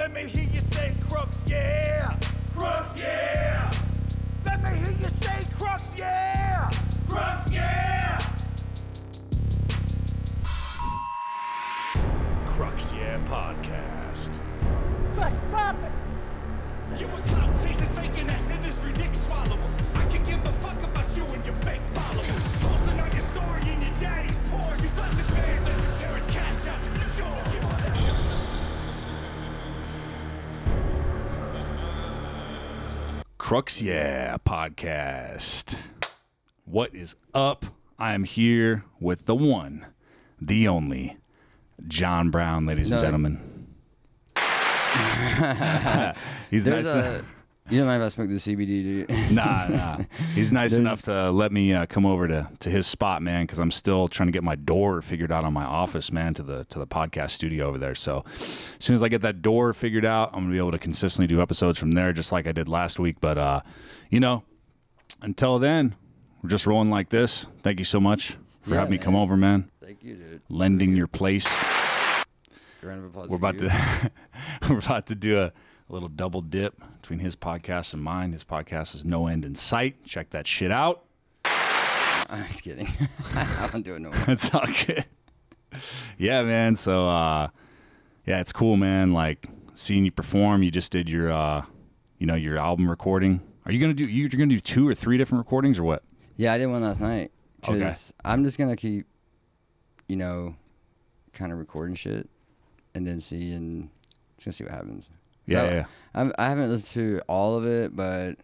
Let me hear you say Crux, yeah. Crux, yeah. Let me hear you say Crux, yeah. Crux, yeah. Crux, yeah podcast. Crux proper. You a clout chasing faking ass industry dick swallower. I can give a fuck about you and your fake followers. Posting on your story in your daddy's Porsche. You flashing fans that you carry cash out to the chore. Crux, yeah podcast. What is up? I am here with the one, the only, John Brown, ladies and gentlemen. He's There's nice. You don't mind if I smoke the CBD, do you? Nah. He's nice enough to let me come over to his spot, man, because I'm still trying to get my door figured out on my office, man, to the podcast studio over there. So as soon as I get that door figured out, I'm gonna be able to consistently do episodes from there, just like I did last week. But until then, we're just rolling like this. Thank you so much for having me come over, man. Thank you, dude. Lending your place. Round of applause. We're about to do a little double dip between his podcast and mine. His podcast is No End in Sight. Check that shit out. I'm just kidding. I don't do it no more. It's all good. Yeah, man. So, it's cool, man. Like seeing you perform. You just did your, your album recording. Are you gonna do? You're gonna do 2 or 3 different recordings or what? Yeah, I did one last night. Okay. I'm just gonna keep, kind of recording shit, and then just gonna see what happens. Yeah. I haven't listened to all of it, but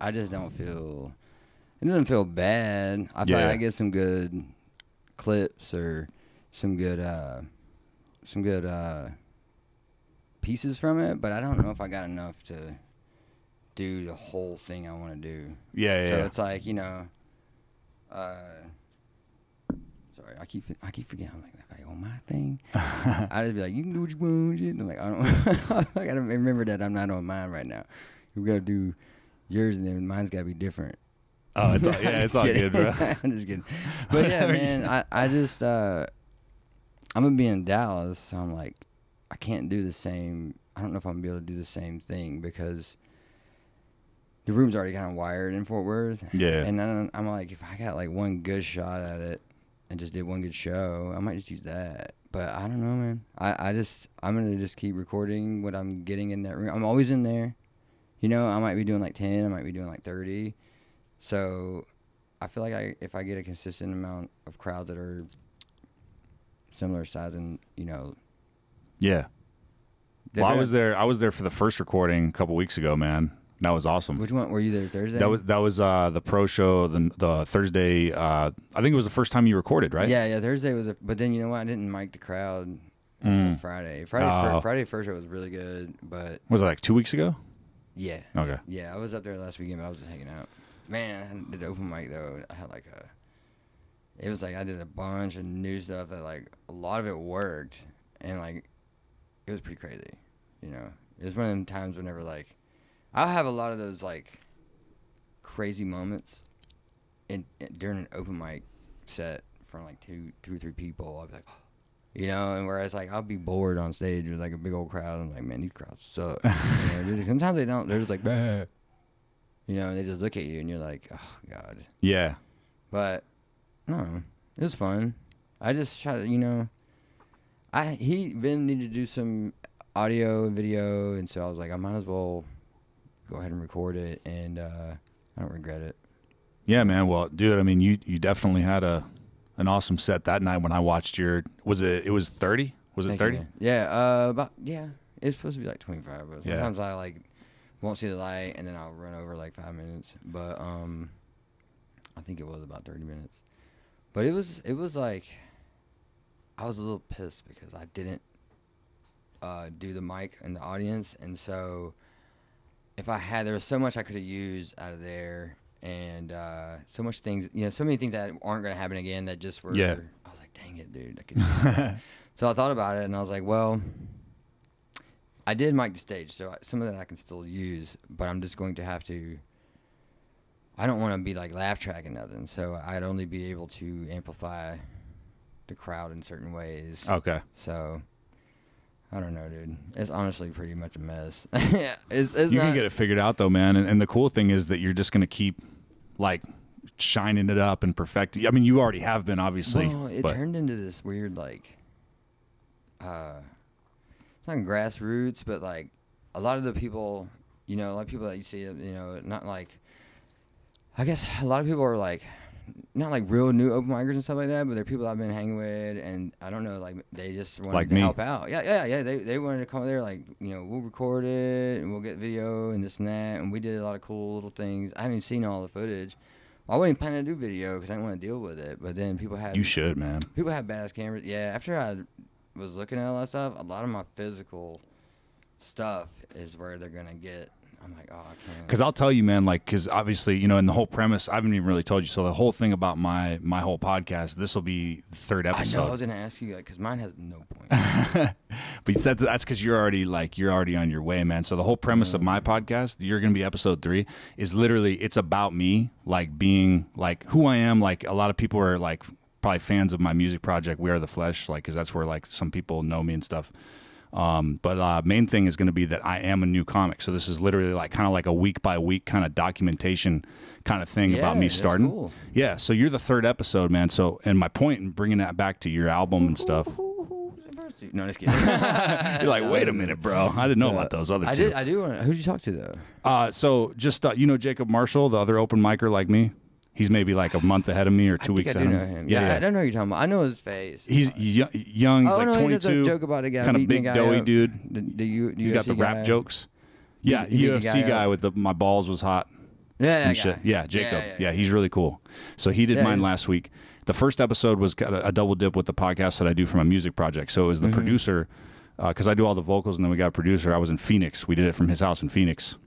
I just don't feel. It doesn't feel bad. I feel like I get some good clips or some good pieces from it, but I don't know if I got enough to do the whole thing I want to do. Yeah. So it's like, sorry, I keep forgetting. I'm like on my thing. I just be like, you can do what you want. And I'm like, I don't. I gotta remember that I'm not on mine right now. We gotta do yours, and then mine's gotta be different. Oh, it's all good, bro. I'm just kidding. But yeah, man, I just I'm gonna be in Dallas, so I'm like, I can't do the same. I don't know if I'm gonna be able to do the same thing because the room's already kind of wired in Fort Worth. Yeah. And then I'm like, if I got like one good shot at it and just did one good show, I might just use that. But I don't know, man. I'm gonna just keep recording what I'm getting in that room. I'm always in there. I might be doing like 10, I might be doing like 30. So I feel like if I get a consistent amount of crowds that are similar size and Yeah. Well, I was there for the first recording a couple weeks ago, man. That was awesome. Which one were you there Thursday? That was the pro show, the Thursday. I think it was the first time you recorded, right? Yeah. Thursday was, but then you know what? I didn't mic the crowd until Friday. Friday first show was really good, but was it like 2 weeks ago? Yeah. Okay. Yeah, I was up there last weekend, but I was just hanging out. Man, I did open mic though. I had it was like I did a bunch of new stuff that like a lot of it worked, and like it was pretty crazy. It was one of them times whenever like. I'll have a lot of those like crazy moments during an open mic set from like two or three people. I'll be like, and whereas like I'll be bored on stage with like a big old crowd. I'm like, man, these crowds suck. Sometimes they don't. They're just like, bah. They just look at you and you're like, oh god. Yeah. But no, it was fun. I just try to, Ben needed to do some audio and video, and so I was like, I might as well go ahead and record it, and I don't regret it. Yeah, man. Well, dude, I mean, you definitely had an awesome set that night when I watched it was 30? Was it 30? Yeah, it's supposed to be like 25, but sometimes Yeah. I like won't see the light, and then I'll run over like 5 minutes, but I think it was about 30 minutes. But it was like, I was a little pissed because I didn't do the mic in the audience, and so there was so much I could have used out of there, and so much things, so many things that aren't going to happen again that just were. Yeah. I was like, dang it, dude. So I thought about it, and I was like, well, I did mic the stage, so some of that I can still use, but I'm just going to have to. I don't want to be like laugh tracking nothing, so I'd only be able to amplify the crowd in certain ways. Okay. So I don't know, dude. It's honestly pretty much a mess. Yeah, it's You can get it figured out though, man. And the cool thing is that you're just gonna keep like shining it up and perfecting. I mean, you already have been, obviously. Well, it turned into this weird like, it's not grassroots, but like a lot of the people, you know, a lot of people that you see, you know, not like, I guess a lot of people are like, not like real new open micers and stuff like that, but they're people I've been hanging with, and I don't know, like they just wanted Like to me. help out. Yeah. They wanted to come there, like, you know, we'll record it and we'll get video and this and that, and we did a lot of cool little things. I haven't seen all the footage. I wasn't planning to do video because I didn't want to deal with it, but then people had. You should, man. People have badass cameras. Yeah, after I was looking at all that stuff, a lot of my physical stuff is where they're gonna get. I'm like, oh, I can't. Because I'll tell you, man, like, because obviously, you know, and the whole premise, I haven't even really told you. So the whole thing about my whole podcast, this will be the third episode. I know. I was gonna ask you, like, because mine has no point. But that's because you're already on your way, man. So the whole premise of my podcast, you're gonna be episode 3, is literally it's about me, like being like who I am. Like a lot of people are like probably fans of my music project, We Are the Flesh, like because that's where like some people know me and stuff. But main thing is going to be that I am a new comic. So this is literally like kind of like a week by week kind of documentation kind of thing about me starting. Cool. Yeah. So you're the 3rd episode, man. So, and my point in bringing that back to your album and stuff. No, just kidding. You're like, wait a minute, bro. I didn't know about those other two. I do want to. Who'd you talk to though? So just, you know, Jacob Marshall, the other open micer like me. He's maybe like a month ahead of me or 2 weeks I ahead do of know me. him. Yeah, I don't know who you're talking about. I know his face. He's young. He's like no, 22. He does a joke about a guy kind of beating big, a guy doughy up. dude. He's got the UFC rap guy. jokes. Yeah, He beat the UFC guy guy up. with the my balls was hot. Yeah, that And shit. guy. Yeah, Jacob. Yeah. He's really cool. So he did Yeah, mine he- last week. The first episode was kind of a double dip with the podcast that I do for my music project. So it was the producer, because I do all the vocals, and then we got a producer. I was in Phoenix. We did it from his house in Phoenix.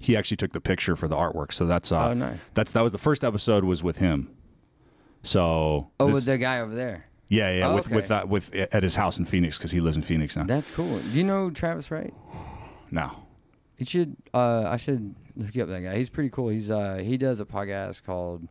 He actually took the picture for the artwork. So that's Oh, nice. that was the first episode was with him. So Oh, this- with the guy over there. yeah, Oh, with at his house in Phoenix because he lives in Phoenix now. That's cool. Do you know Travis Wright? No. You should. I should look you up that guy. He's pretty cool. He's he does a podcast called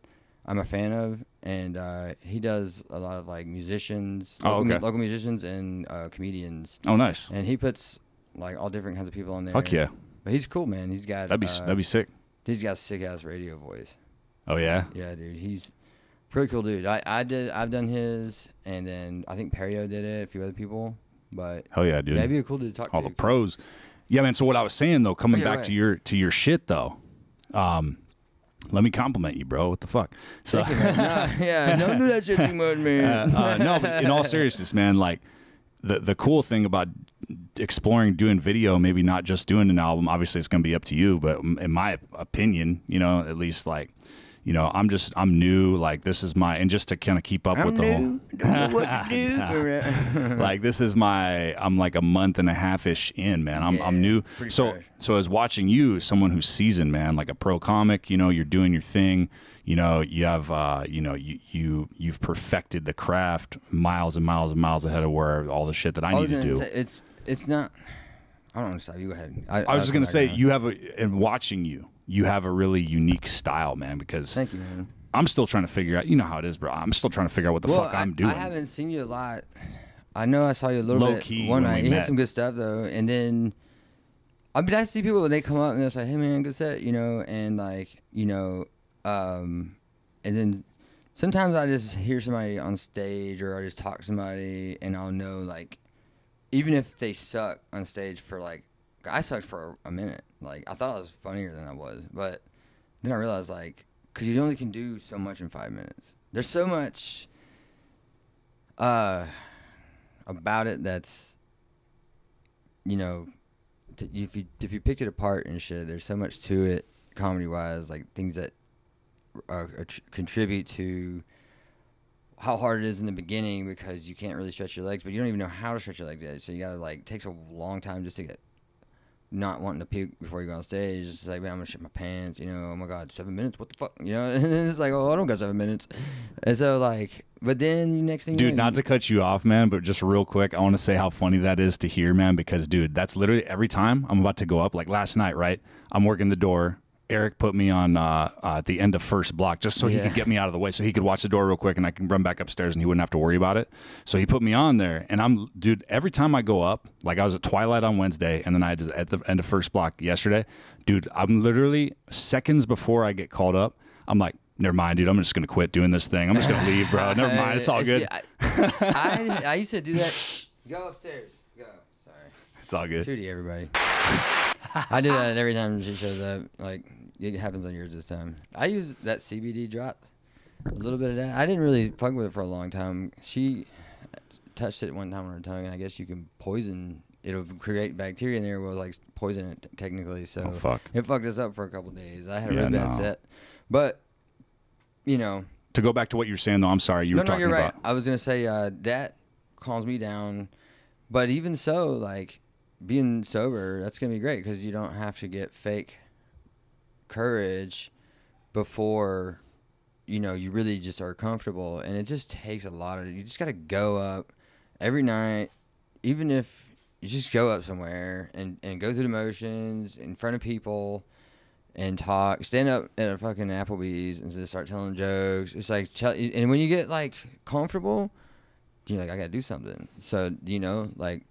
I'm a fan of, and he does a lot of like musicians, local musicians and comedians. Oh, nice. And he puts like all different kinds of people on there. Fuck yeah. But he's cool, man. He's got That'd be sick. He's got a sick ass radio voice. Oh yeah. Yeah, dude. He's pretty cool, dude. I've done his, and then I think Perio did it. A few other people, but Hell yeah, dude. that'd be cool to talk All to. the pros. Yeah, man. So what I was saying though, coming Yeah, back right. to your shit though, let me compliment you, bro. What the fuck? So Thank you, man. Yeah, don't do that shit too much, man. no, but in all seriousness, man, like the cool thing about exploring doing video, maybe not just doing an album. Obviously, it's going to be up to you, but in my opinion, you know, at least like, you know, I'm new. Like this is my, and just to kind of keep up with the whole. Don't know what to do. Like this is I'm like a month and a half ish in, man. I'm new. pretty So fresh. as watching you, someone who's seasoned, man, like a pro comic, you know, you're doing your thing. You know, you have you know, you've perfected the craft miles and miles and miles ahead of where all the shit that I need to do. It's not. I don't want to stop. You go ahead. I was just gonna say you have and watching you have a really unique style, man. Because Thank you, man. I'm still trying to figure out. You know how it is, bro. I'm still trying to figure out what the fuck I'm doing. I haven't seen you a lot. I know I saw you a little Low bit key one when we night. You had met. some good stuff though, and then I mean I see people when they come up and they're like, "Hey man, good set," you know, and like you know, and then sometimes I just hear somebody on stage or I just talk to somebody and I'll know like even if they suck on stage for like I sucked for a minute. Like I thought I was funnier than I was, but then I realized like because you only can do so much in 5 minutes. There's so much about it that's you know if you picked it apart and shit. There's so much to it comedy wise, like things that contribute to how hard it is in the beginning because you can't really stretch your legs, but you don't even know how to stretch your legs yet. So you gotta like takes a long time just to get not wanting to puke before you go on stage. It's like, man, I'm gonna shit my pants, you know, oh my god, 7 minutes, what the fuck? You know, and then it's like, oh, I don't got 7 minutes. And so like but then next thing Dude, you know, not to cut you off, man, but just real quick, I want to say how funny that is to hear, man, because dude, that's literally every time I'm about to go up, like last night, right? I'm working the door. Eric put me on at the end of first block just so he could get me out of the way, so he could watch the door real quick and I can run back upstairs and he wouldn't have to worry about it. So he put me on there, and dude, every time I go up, like I was at Twilight on Wednesday, and then I just at the end of first block yesterday, dude, I'm literally seconds before I get called up, I'm like, never mind, dude, I'm just going to quit doing this thing. I'm just going to leave, bro. Never mind. It's all good. I used to do that. Go upstairs. Go. Sorry. It's all good. Tootie, everybody. I do that every time she shows up. Like, it happens on yours this time. I use that CBD drops. A little bit of that. I didn't really fuck with it for a long time. She touched it one time on her tongue, and I guess you can poison. It'll create bacteria in there. Will like poison it technically. So it fucked us up for a couple of days. I had a really bad set. But, you know. To go back to what you were saying, though, I'm sorry. You were talking you're about. right. I was going to say that calms me down. But even so, like, being sober, that's going to be great because you don't have to get fake courage before, you know, you really just are comfortable. And it just takes a lot of, you just got to go up every night, even if you just go up somewhere and go through the motions in front of people and talk, stand up at a fucking Applebee's and just start telling jokes. It's like, and when you get like comfortable, you're like, I got to do something. So, you know, like,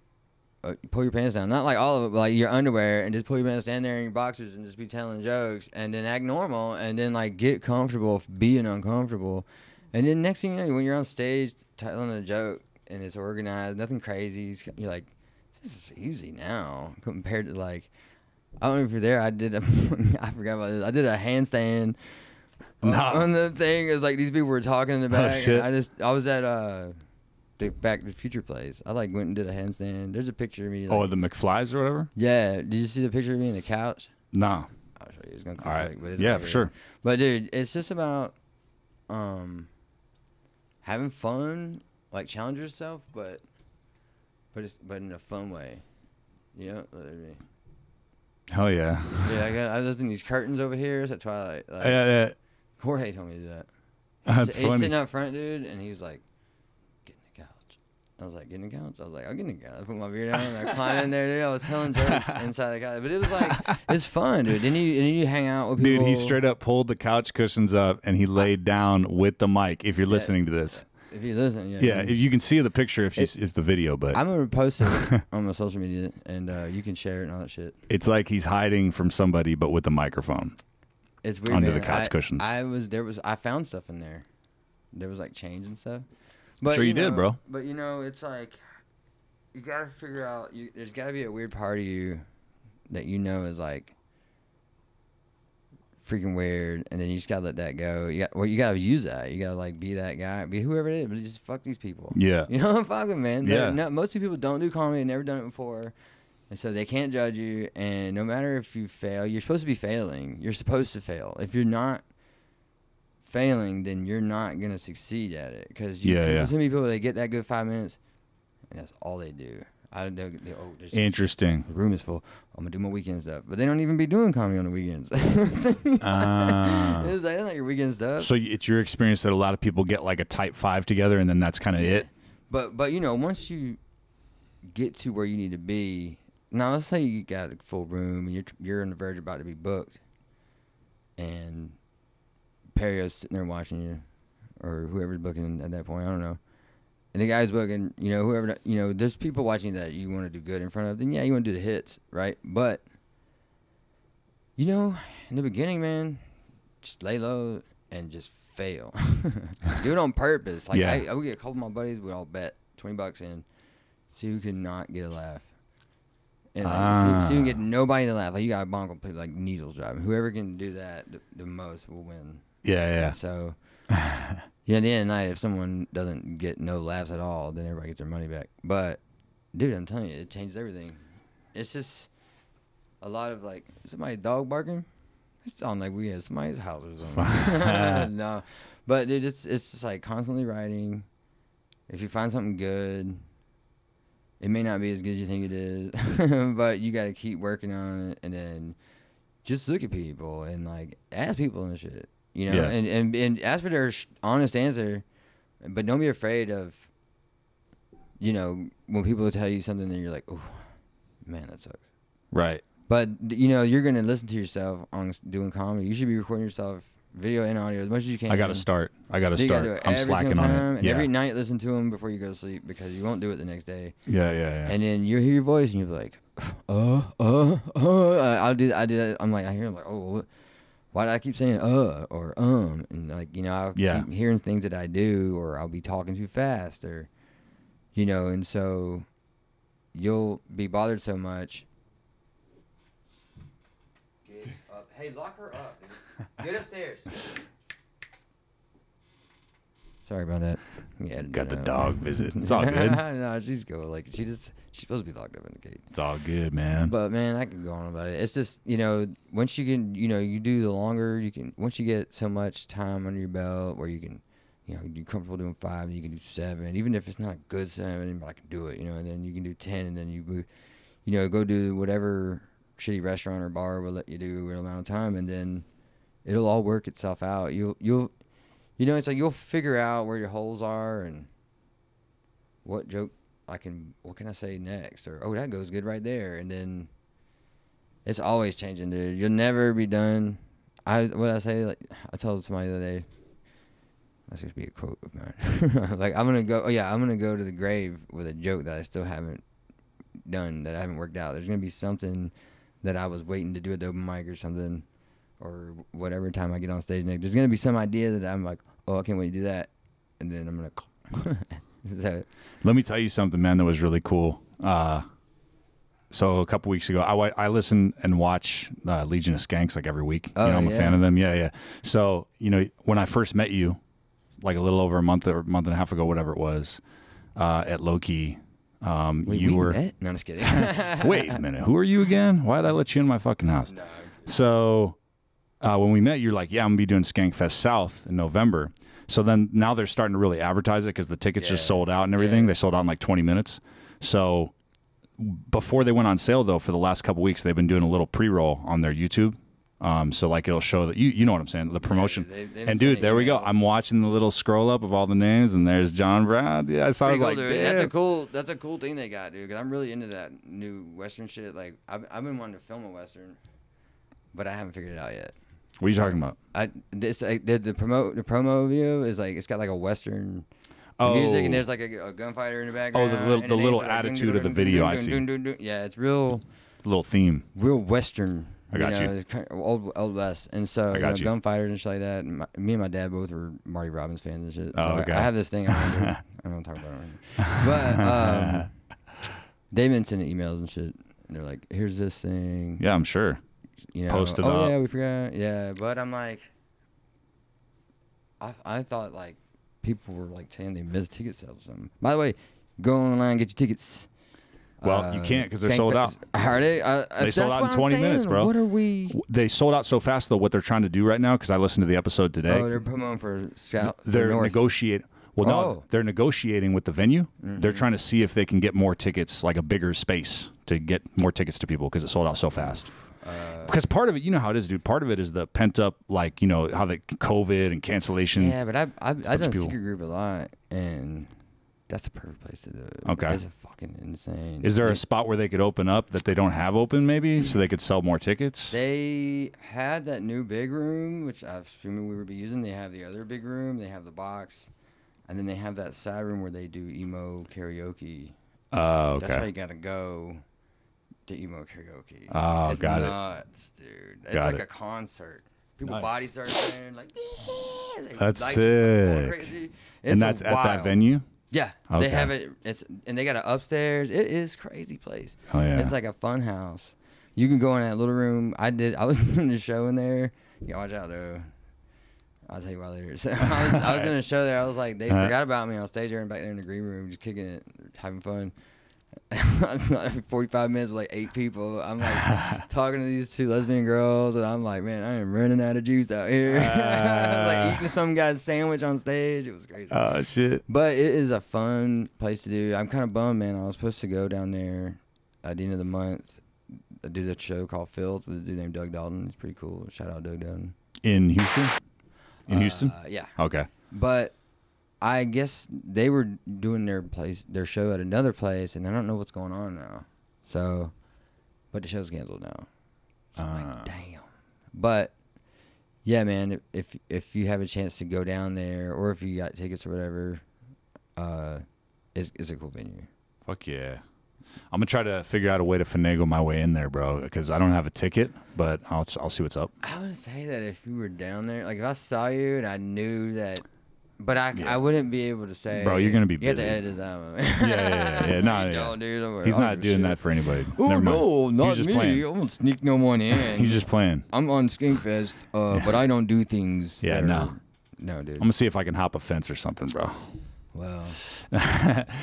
pull your pants down. Not like all of it, but like your underwear, and just pull your pants, stand there in your boxers and just be telling jokes, and then act normal, and then like get comfortable being uncomfortable. And then next thing you know, when you're on stage telling a joke and it's organized, nothing crazy, you're like, this is easy now compared to like, I don't know if you're there. I forgot about this. I did a handstand on the thing. It was like these people were talking in the back. Shit. And I was at the Back to the Future place. I like went and did a handstand. There's a picture of me. Like, the McFlys or whatever? Yeah. Did you see the picture of me on the couch? No. I'll show you. It's gonna all right. quick, but it's yeah, for sure. But dude, it's just about having fun, like challenge yourself, but in a fun way. You know, literally. Hell yeah. Yeah, I was looking at these curtains over here. It's at Twilight. Like, yeah. Jorge told me to do that. That's He's funny. sitting up front, dude, and he was like, get in the couch. I was like, get in the couch? I was like, I'll get in the couch. I put my beard on, and I climbed in there, dude. I was telling jokes inside the couch. But it was like, it's fun, dude. Then you hang out with people. Dude, he straight up pulled the couch cushions up, and he laid down with the mic, if you're listening to this. If you listen, yeah. Yeah, if you can see the picture if it's the video, but I'm gonna post it on my social media, and you can share it and all that shit. It's like he's hiding from somebody, but with a microphone. It's weird, under man. the couch cushions. I found stuff in there. There was like change and stuff. But Sure you did, bro. But you know, it's like you gotta figure out. There's gotta be a weird part of you that you know is like freaking weird, and then you just gotta let that go. You gotta use that. You gotta like be that guy, be whoever it is, but just fuck these people. Yeah. You know, fuck them, man. Yeah. Most people don't do comedy, never done it before, and so they can't judge you. And no matter if you fail, you're supposed to be failing. You're supposed to fail. If you're not failing, then you're not gonna succeed at it. Because too many people, they get that good 5 minutes, and that's all they do. Interesting. The room is full. I'm gonna do my weekend stuff, but they don't even be doing comedy on the weekends. It's like, that's not your weekend stuff. So it's your experience that a lot of people get like a type 5 together, and then that's kind of it. But you know, once you get to where you need to be, now let's say you got a full room and you're on the verge about to be booked, and Perio's sitting there watching you, or whoever's booking at that point. I don't know. And the guy's booking, you know, whoever, you know, there's people watching that you want to do good in front of. Then, yeah, you want to do the hits, right? But, you know, in the beginning, man, just lay low and just fail. Do it on purpose. Like, I would get a couple of my buddies, we'd all bet $20 in, see who could not get a laugh. And like, see who can get nobody to laugh. Like, you got a bonk play like needles driving. Whoever can do that the most will win. Yeah. So... Yeah, at the end of the night, if someone doesn't get no laughs at all, then everybody gets their money back. But, dude, I'm telling you, it changes everything. It's just a lot of, like, somebody dog barking? It sounds like we had somebody's house or something. No. But, dude, it's just, like, constantly writing. If you find something good, it may not be as good as you think it is. But you got to keep working on it, and then just look at people and, like, ask people and shit. You know, and ask for their honest answer, but don't be afraid of, you know, when people tell you something and you're like, oh, man, that sucks. Right. But you know, you're gonna listen to yourself on doing comedy. You should be recording yourself, video and audio, as much as you can. I gotta start. You gotta do it I'm every slacking single on time, it. and Yeah. every night listen to them before you go to sleep because you won't do it the next day. Yeah. And then you hear your voice and you'll be like, I do that. I'm like, I hear like, oh, why do I keep saying or and like, you know, I'll keep hearing things that I do, or I'll be talking too fast, or you know, and so you'll be bothered so much. Get up. Hey, lock her up, dude. Get upstairs. Sorry about that. Yeah, Got the dog visit. It's all good. No, she's good. Like she's supposed to be locked up in the cage. It's all good, man. But man, I can go on about it. It's just, you know, once you can, you know, you do the longer you can. Once you get so much time under your belt, where you can, you know, you're comfortable doing 5, and you can do 7, even if it's not a good 7, but I can do it, you know. And then you can do 10, and then you know, go do whatever shitty restaurant or bar will let you do an amount of time, and then it'll all work itself out. You know, it's like you'll figure out where your holes are and what joke what can I say next? Or, oh, that goes good right there. And then it's always changing, dude. You'll never be done. What I say, like, I told somebody the other day, that's going to be a quote of mine. Like, I'm going to go to the grave with a joke that I still haven't done, that I haven't worked out. There's going to be something that I was waiting to do at the open mic or something, or whatever time I get on stage next. There's going to be some idea that I'm like, oh, I can't wait to do that. And then I'm going to... Let me tell you something, man, that was really cool. So a couple weeks ago, I listen and watch Legion of Skanks like every week. Oh, you know, I'm a fan of them. Yeah. So, you know, when I first met you, like a little over a month or month and a half ago, whatever it was, at Low-Key, you were... Met? No, I'm just kidding. Wait a minute. Who are you again? Why did I let you in my fucking house? No. So when we met, you're like, yeah, I'm going to be doing Skankfest South in November. So then now they're starting to really advertise it because the tickets just sold out and everything. They sold out in like 20 minutes. So before they went on sale, though, for the last couple weeks, they've been doing a little pre-roll on their YouTube. So like it'll show that you know what I'm saying, the promotion. And dude, there we go. I'm watching the little scroll up of all the names, and there's John Brown. Yeah, I was like, damn. That's a cool thing they got, dude. Because I'm really into that new Western shit. Like I've been wanting to film a Western, but I haven't figured it out yet. What are you talking about? The promo video is like, it's got like a Western music, and there's like a gunfighter in the background. Oh, the little attitude of the video. I see. Yeah, it's real. Little theme. Real Western. I got you. It's kind of old West, and so gunfighters and shit like that. And me and my dad both were Marty Robbins fans and shit. So okay. I have this thing. I don't talk about it right now. But they've been sending emails and shit, and they're like, "Here's this thing." Yeah, I'm sure. You know, Post it up. Yeah, we forgot. Yeah, but I'm like, I thought like people were like saying they missed ticket sales or something. By the way, go online, get your tickets. Well, you can't because they're sold out. Are they? They sold out in 20 minutes, bro. What are we? They sold out so fast, though. What they're trying to do right now, because I listened to the episode today. Oh, they're promoting for South. They're negotiating. Well, no, they're negotiating with the venue. Mm-hmm. They're trying to see if they can get more tickets, like a bigger space, to get more tickets to people because it sold out so fast. Because part of it, you know how it is, dude. Part of it is the pent up, like, you know, how the COVID and cancellation. Yeah, but I've done secret group a lot, and that's the perfect place to do it. Okay. It's fucking insane. Is there a spot where they could open up that they don't have open, maybe, so they could sell more tickets? They had that new big room, which I'm assuming we would be using. They have the other big room. They have the box. And then they have that side room where they do emo karaoke. Oh, okay. That's why you got to go to emo karaoke. Oh, it's got nuts, dude. It's got like it. a concert. People body start saying like, that's sick. Crazy. And that's wild. at that venue? Yeah, okay. They have it. And they got it upstairs. It is crazy place. Oh yeah, it's like a fun house. You can go in that little room. I was doing a show in there. You gotta watch out though. I'll tell you why later. So I was doing a show there. I was like, they forgot about me on stage there and back there in the green room, just kicking it, having fun. 45 minutes with like 8 people. I'm like talking to these 2 lesbian girls, and I'm like, man, I am running out of juice out here. Like eating some guy's sandwich on stage. It was crazy. Oh shit! But it is a fun place to do. I'm kind of bummed, man. I was supposed to go down there at the end of the month. I do the show called Fields with a dude named Doug Dalton. He's pretty cool. Shout out Doug Dalton. In Houston? In Houston? Yeah. Okay. But I guess they were doing their show at another place, and I don't know what's going on now. So, but the show's canceled now. So I'm like, damn. But yeah, man, if you have a chance to go down there, or if you got tickets or whatever, it's a cool venue. Fuck yeah. I'm gonna try to figure out a way to finagle my way in there, bro, because I don't have a ticket, but I'll see what's up. I would say that if you were down there, like if I saw you and I knew that, but I wouldn't be able to say, bro, you're gonna be busy. You have to edit this out. Yeah. No, Don't, dude. He's not doing that for anybody. Oh Never mind. no, not He's just me. playing. I won't sneak no one in. He's just playing. I'm on Skinkfest, but I don't do things. Yeah, no, dude. I'm gonna see if I can hop a fence or something, bro. Well,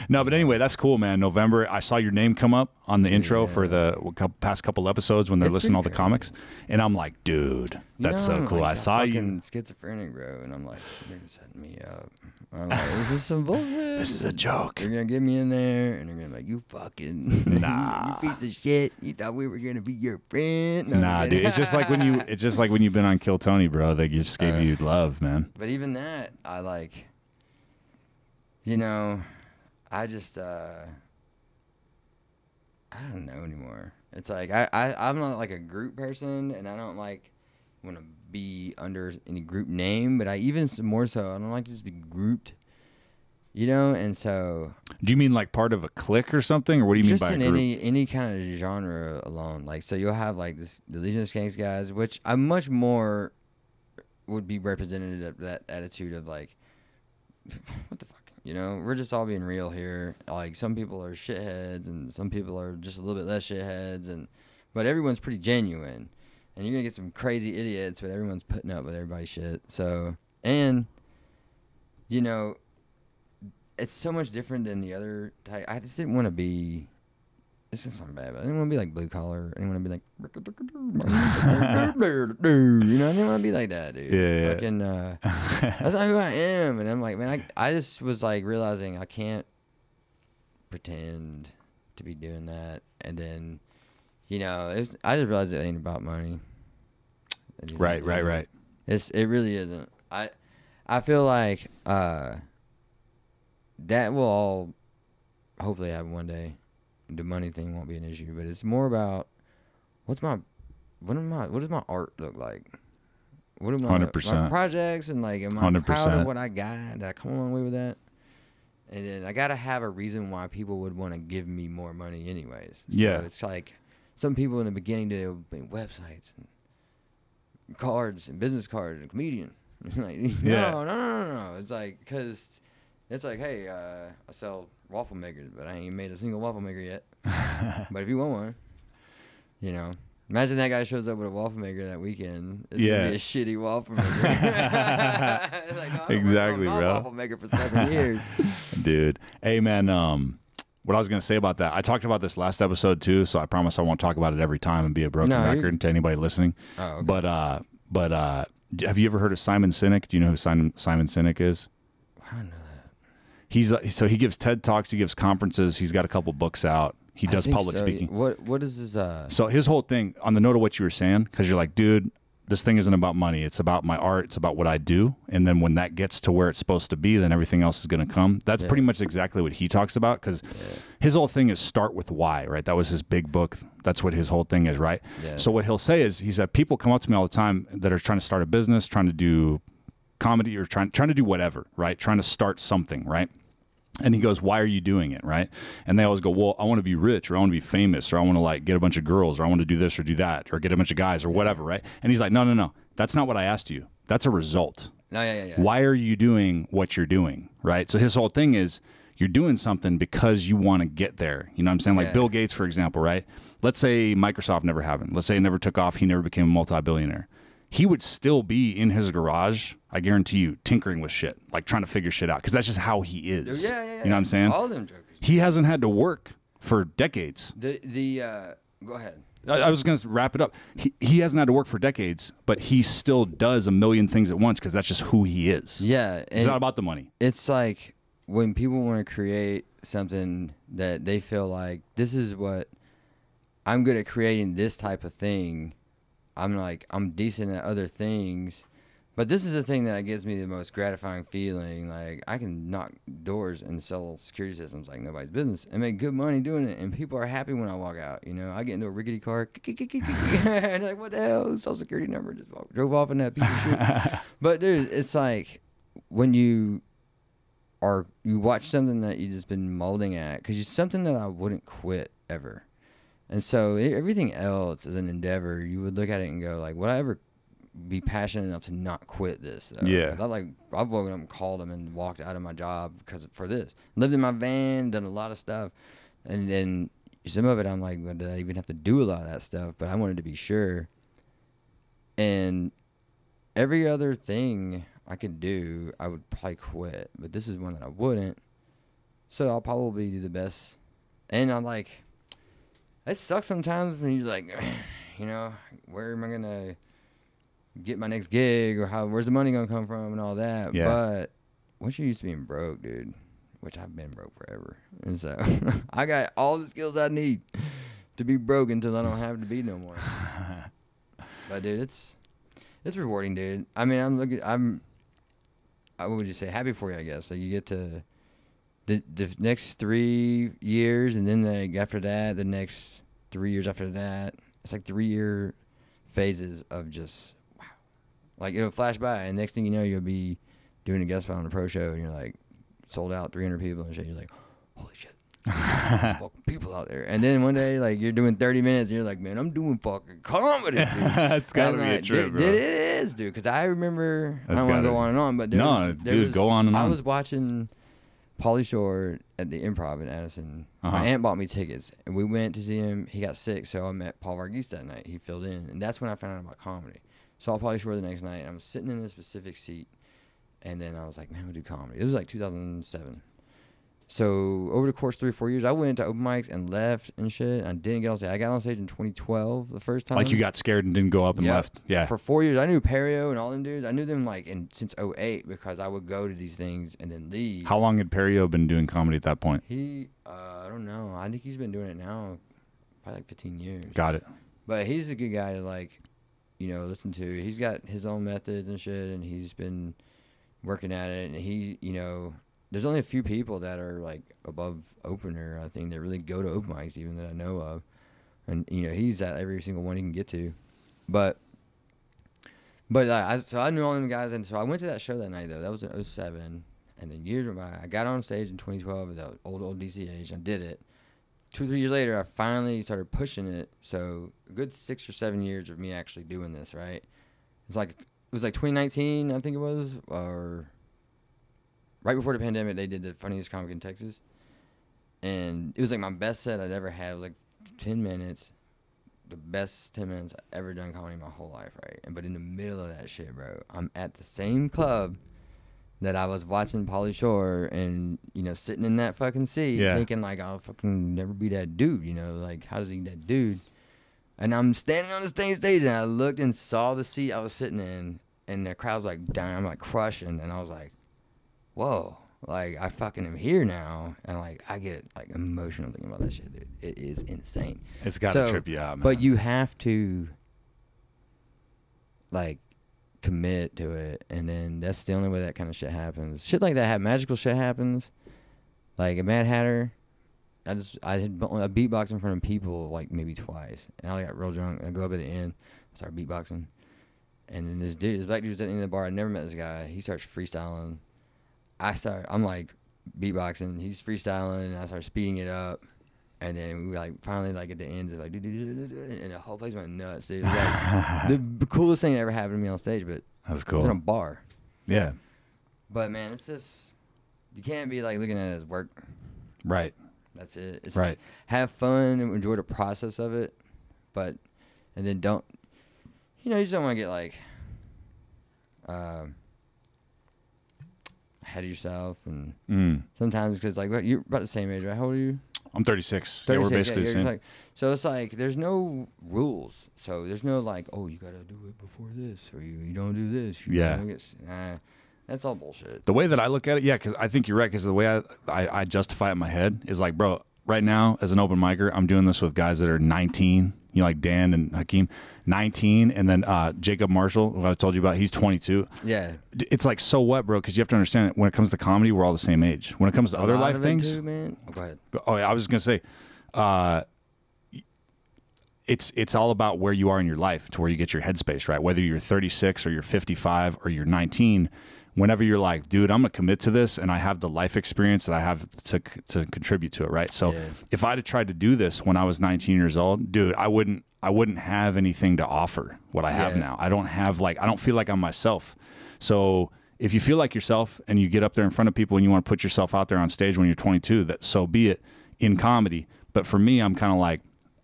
no, but anyway, that's cool, man. November, I saw your name come up on the intro for the past couple episodes when they're listening to all the comics, and I'm like, dude, that's so cool. Like I saw you. Schizophrenic, bro, and I'm like, they're setting me up. I'm like, is this some bullshit? This is a joke. They're gonna get me in there, and they're gonna be like, you fucking nah, you piece of shit. You thought we were gonna be your friend? No, nah, dude. It's just like when you've been on Kill Tony, bro. They just gave you love, man. But even that, I like. You know, I just, I don't know anymore. It's like, I'm not like a group person, and I don't like want to be under any group name, but I even more so, I don't like to just be grouped, you know, and so. Do you mean like part of a clique or something, or what do you mean by a group? Just in any kind of genre alone. Like, so you'll have like the Legion of Skanks guys, which I much more would be representative of that attitude of like, what the fuck? You know, we're just all being real here. Like, some people are shitheads, and some people are just a little bit less shitheads, but everyone's pretty genuine. And you're gonna get some crazy idiots, but everyone's putting up with everybody's shit. So, and you know, it's so much different than the other type. I just didn't want to be. This is something bad, but I didn't want to be like blue collar. I didn't want to be like, you know, I didn't want to be like that, dude. Yeah. Fucking, that's not who I am. And I'm like, man, I just was like realizing I can't pretend to be doing that. And then, you know, I just realized it ain't about money. Right. It really isn't. I feel like that will all hopefully happen one day. The money thing won't be an issue, but it's more about what does my art look like? What are my 100%. projects, and like, am I 100%. proud of what I got? Did I come a long way with that? And then I gotta have a reason why people would want to give me more money, anyways. So yeah, it's like some people in the beginning did websites and cards and business cards and comedian. Like, no. It's like, because it's like, hey, I sell waffle makers, but I ain't made a single waffle maker yet. But if you want one, you know, imagine that guy shows up with a waffle maker that weekend. It's gonna be a shitty waffle maker. It's like, no, exactly, bro. Waffle maker for 7 years, dude. Hey, man. What I was gonna say about that, I talked about this last episode too, so I promise I won't talk about it every time and be a broken record to anybody listening. Oh, okay. But have you ever heard of Simon Sinek? Do you know who Simon Sinek is? I don't know that. So he gives TED Talks, he gives conferences, he's got a couple books out. He does public speaking. What is his So his whole thing, on the note of what you were saying, because you're like, dude, this thing isn't about money. It's about my art. It's about what I do. And then when that gets to where it's supposed to be, then everything else is going to come. That's pretty much exactly what he talks about, because his whole thing is start with why, right? That was his big book. That's what his whole thing is, right? Yeah. So what he'll say is, he said, people come up to me all the time that are trying to start a business, trying to do comedy, or trying to do whatever, right? Trying to start something, right? And he goes, why are you doing it, right? And they always go, well, I want to be rich, or I want to be famous, or I want to like get a bunch of girls, or I want to do this or do that, or get a bunch of guys, or whatever, right? And he's like, no. That's not what I asked you. That's a result. No, yeah. Why are you doing what you're doing, right? So his whole thing is, you're doing something because you want to get there. You know what I'm saying? Like Bill Gates, for example, right? Let's say Microsoft never happened. Let's say it never took off. He never became a multi-billionaire. He would still be in his garage, I guarantee you, tinkering with shit, like trying to figure shit out, because that's just how he is. Yeah. You know what I'm saying? All them jokers. He hasn't had to work for decades. Go ahead. I was going to wrap it up. He hasn't had to work for decades, but he still does a million things at once, because that's just who he is. Yeah. It's not about the money. It's like when people want to create something that they feel like, this is what I'm good at creating, this type of thing. I'm decent at other things, But this is the thing that gives me the most gratifying feeling. Like, I can knock doors and sell security systems like nobody's business and make good money doing it. And people are happy when I walk out. You know, I get into a rickety car, and like, what the hell? Social security number, just drove off in that piece of shit. But dude, it's like when you watch something that you just been molding at, because it's something that I wouldn't quit ever. And so everything else is an endeavor. You would look at it and go like, would I ever be passionate enough to not quit this though? Yeah. I've woken up and called them and walked out of my job for this. Lived in my van, done a lot of stuff, and then some of it I'm like, well, did I even have to do a lot of that stuff? But I wanted to be sure. And every other thing I could do, I would probably quit, but this is one that I wouldn't. So I'll probably do the best. And I'm like, it sucks sometimes when you're like, you know, where am I gonna get my next gig, or where's the money gonna come from, and all that. Yeah. But once you're used to being broke, dude, which I've been broke forever, and so I got all the skills I need to be broke until I don't have to be no more. But dude, it's rewarding, dude. I mean, what would you say? Happy for you, I guess. So you get to the next 3 years, and then after that, the next 3 years after that, it's like 3-year phases of just. Like, it'll flash by, and next thing you know, you'll be doing a guest spot on a pro show, and you're like, sold out 300 people and shit. You're like, holy shit, there's fucking people out there. And then one day, like, you're doing 30 minutes, and you're like, man, I'm doing fucking comedy, dude. That's gotta be a trip, bro. It is, dude, because I remember, I don't want to go on and on, but go on and on. I was watching Pauly Shore at the Improv in Addison. My aunt bought me tickets, and we went to see him. He got sick, so I met Paul Varghese that night. He filled in, and that's when I found out about comedy. Saw Pauly Shore the next night, and I'm sitting in a specific seat, and then I was like, man, we'll do comedy. It was like 2007. So over the course of 3 or 4 years, I went to open mics and left and shit. I didn't get on stage. I got on stage in 2012 the first time. Like, you got scared and didn't go up and left. Yeah. For 4 years, I knew Perio and all them dudes. I knew them like since 2008 because I would go to these things and then leave. How long had Perio been doing comedy at that point? I don't know. I think he's been doing it now probably like 15 years. Got it. But he's a good guy to like, you know, listen to. He's got his own methods and shit, and he's been working at it. And he, you know, there's only a few people that are like above opener, I think, that really go to open mics, even that I know of. And, you know, he's at every single one he can get to. But so I knew all them guys, and so I went to that show that night, though. That was in 2007. And then years went by. I got on stage in 2012 at the old DCH. I did it. 2 or 3 years later, I finally started pushing it. So a good 6 or 7 years of me actually doing this, right? It was like 2019, I think it was, or right before the pandemic. They did the funniest comic in Texas, and it was like my best set I'd ever had. It was like 10 minutes, the best 10 minutes I've ever done comedy in my whole life, right? But in the middle of that shit, bro, I'm at the same club that I was watching Pauly Shore, and, you know, sitting in that fucking seat, thinking like, I'll fucking never be that dude, you know, like, how does he that dude? And I'm standing on the stage, and I looked and saw the seat I was sitting in, and the crowd's like dying, I'm like crushing, and I was like, whoa, like, I fucking am here now, and like, I get like emotional thinking about that shit, dude. It is insane. It's gotta trip you out, man. But you have to, like, commit to it, and then that's the only way that kind of shit happens. Shit like that magical shit happens. Like a Mad Hatter, I had a beatbox in front of people like maybe twice, and I got real drunk. I go up at the end, start beatboxing, and then this black dude was at the end of the bar. I never met this guy. He starts freestyling. I'm like beatboxing. He's freestyling, and I start speeding it up. And then we like finally like at the end, it's like, and the whole place went nuts, dude. It was like the coolest thing that ever happened to me on stage, but that's cool. It was in a bar. Yeah. But man, it's just, you can't be like looking at it as work. Right. That's it. It's right. Have fun and enjoy the process of it, and then don't, you know, you just don't want to get like ahead of yourself, and sometimes because like you're about the same age, right? How old are you? I'm 36. 36. Yeah, we're basically the same. Like, so it's like there's no rules. So there's no like, oh, you gotta do it before this, or you don't do this. That's all bullshit. The way that I look at it, yeah, because I think you're right. Because the way I justify it in my head is like, bro, right now as an open micer, I'm doing this with guys that are 19, you know, like Dan and Hakeem, 19. And then Jacob Marshall, who I told you about, he's 22. Yeah. It's like, so what, bro? Because you have to understand, when it comes to comedy, we're all the same age. When it comes to other life things. Too, man. Oh, go ahead. Oh, yeah, I was just going to say, it's all about where you are in your life to where you get your headspace, right? Whether you're 36 or you're 55 or you're 19, whenever you're like, dude, I'm going to commit to this and I have the life experience that I have to contribute to it, right? So if I'd have tried to do this when I was 19 years old, dude, I wouldn't have anything to offer what I have now. I don't feel like I'm myself. So if you feel like yourself and you get up there in front of people and you want to put yourself out there on stage when you're 22, that so be it in comedy. But for me, I'm kind of like,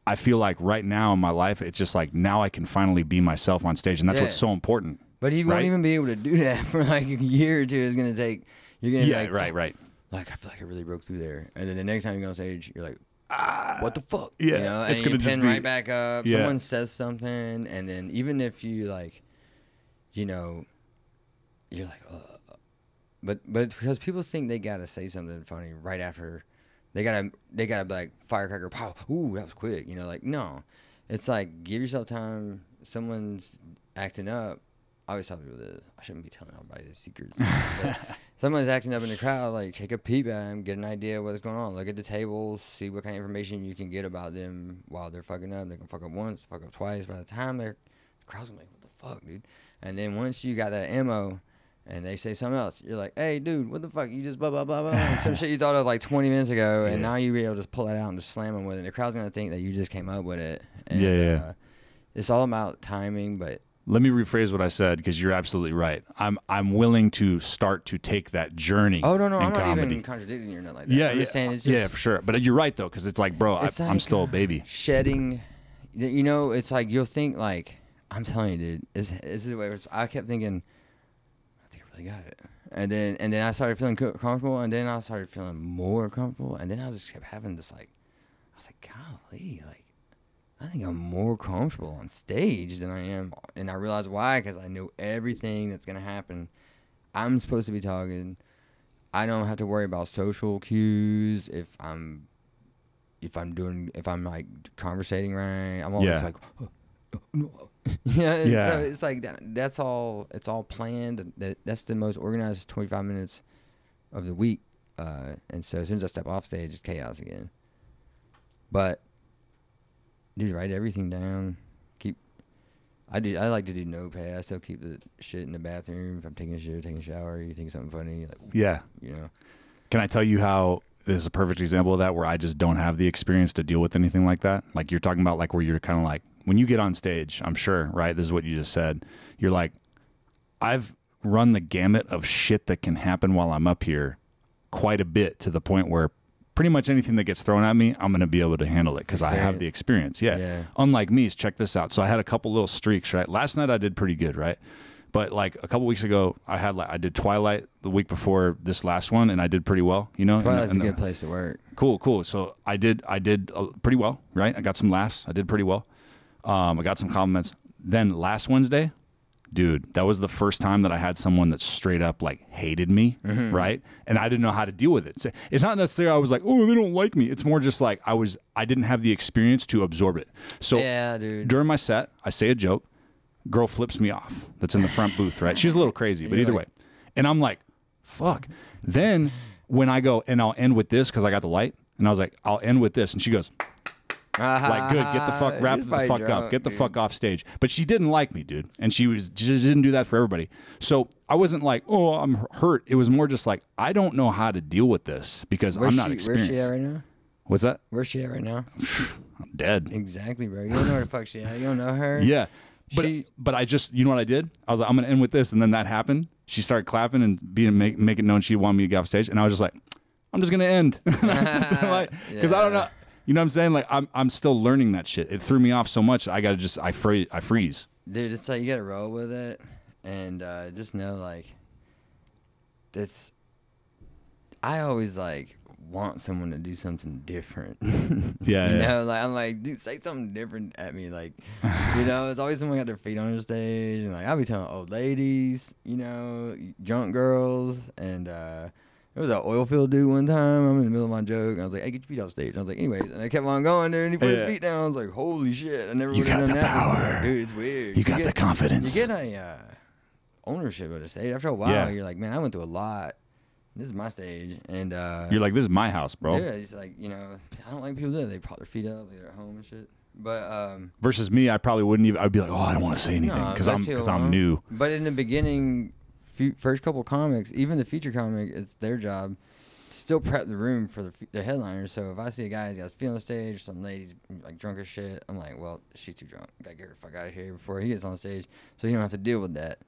I feel like right now in my life, it's just like now I can finally be myself on stage. And that's what's so important. But you won't even be able to do that for like a year or two. It's going to take, you're going to be like, right. Like, I feel like I really broke through there. And then the next time you go on stage, you're like, what the fuck? Yeah. You know? And it's going to pin right back up. Yeah. Someone says something. And then even if you like, you know, you're like, but because people think they got to say something funny right after. They gotta be like firecracker, pow, ooh, that was quick. You know, like, no. It's like, give yourself time. Someone's acting up. I always tell people this. I shouldn't be telling everybody the secrets. But someone's acting up in the crowd, like, take a peep at them, get an idea of what's going on. Look at the tables, see what kind of information you can get about them while they're fucking up. They can fuck up once, fuck up twice. By the time the crowd's gonna be like, what the fuck, dude? And then once you got that ammo, and they say something else, you're like, hey, dude, what the fuck? You just blah, blah, blah, blah. And some shit you thought of like 20 minutes ago, and now you be able to just pull that out and just slam them with it. The crowd's going to think that you just came up with it. And, it's all about timing, but... Let me rephrase what I said, because you're absolutely right. I'm willing to start to take that journey. Oh, no, I'm comedy. not even contradicting you or nothing like that. Yeah, I'm just saying it's just... Yeah, for sure. But you're right, though, because it's like, bro, I'm still a baby. Shedding... You know, it's like, you'll think like... I'm telling you, dude, this is the way... I kept thinking... I got it. And then I started feeling comfortable, and then I started feeling more comfortable, and then I just kept having this like, I was like, golly, like, I think I'm more comfortable on stage than I am, and I realized why, because I know everything that's gonna happen. I'm supposed to be talking. I don't have to worry about social cues if I'm like conversating right. I'm always like, yeah. So it's like that's all. It's all planned. That's the most organized 25 minutes of the week. And so as soon as I step off stage, it's chaos again. But dude, write everything down. I like to do notepad. I still keep the shit in the bathroom if I'm taking a shit or taking a shower. You think something funny, like, you know. Can I tell you how? This is a perfect example of that, where I just don't have the experience to deal with anything like that. Like you're talking about, like where you're kind of like, when you get on stage, I'm sure, right? This is what you just said. You're like, I've run the gamut of shit that can happen while I'm up here quite a bit, to the point where pretty much anything that gets thrown at me, I'm going to be able to handle it because I have the experience. Yeah. Unlike me, check this out. So I had a couple little streaks, right? Last night I did pretty good, right? But like a couple weeks ago, I did Twilight the week before this last one, and I did pretty well. You know, Twilight's a good place to work. Cool. So I did pretty well, right? I got some laughs. I did pretty well. I got some compliments. Then last Wednesday, dude, that was the first time that I had someone that straight up like hated me, right? And I didn't know how to deal with it. So it's not necessarily I was like, oh, they don't like me. It's more just like I didn't have the experience to absorb it. So dude, during my set, I say a joke. Girl flips me off. That's in the front booth, right? She's a little crazy, but either way. And I'm like, fuck. Then when I go, and I'll end with this because I got the light, and I was like, I'll end with this. And she goes, like, good, get the fuck, wrap the fuck up, get the fuck off stage. But she didn't like me, dude. And she didn't do that for everybody. So I wasn't like, oh, I'm hurt. It was more just like, I don't know how to deal with this because I'm not experienced. Where's she at right now? What's that? Where's she at right now? I'm dead. Exactly, bro. You don't know where the fuck she at. You don't know her. Yeah. But I just, you know what I did? I was like, I'm going to end with this. And then that happened. She started clapping and make it known she wanted me to get off stage. And I was just like, I'm just going to end. Because I don't know. You know what I'm saying? Like, I'm still learning that shit. It threw me off so much. I got to just, I freeze. Dude, it's like you got to roll with it. And just know, like, I always, like, want someone to do something different. You know, like, I'm like, dude, say something different at me. Like, you know, it's always someone got their feet on the stage, and like I'll be telling old ladies, you know, drunk girls, and There was an oil field dude one time. I'm in the middle of my joke. And I was like, hey, get your feet off stage. I was like, anyways. And I kept on going, dude. And he put his feet down. I was like, holy shit. I never would have done that. Power. Dude, it's weird. You got the confidence. You get a ownership of the stage. After a while, you're like, man, I went through a lot. This is my stage. And you're like, this is my house, bro. Yeah, it's like, you know, I don't like people do that. They prop their feet up. They're at home and shit. But versus me, I probably wouldn't even. I'd be like, oh, I don't want to say anything because I'm new. But in the beginning, first couple comics, even the feature comic, it's their job to still prep the room for the headliners. So if I see a guy who's got his feet on the stage, or some lady's like drunk as shit, I'm like, well, she's too drunk. Gotta get her the fuck out of here before he gets on stage, so you don't have to deal with that.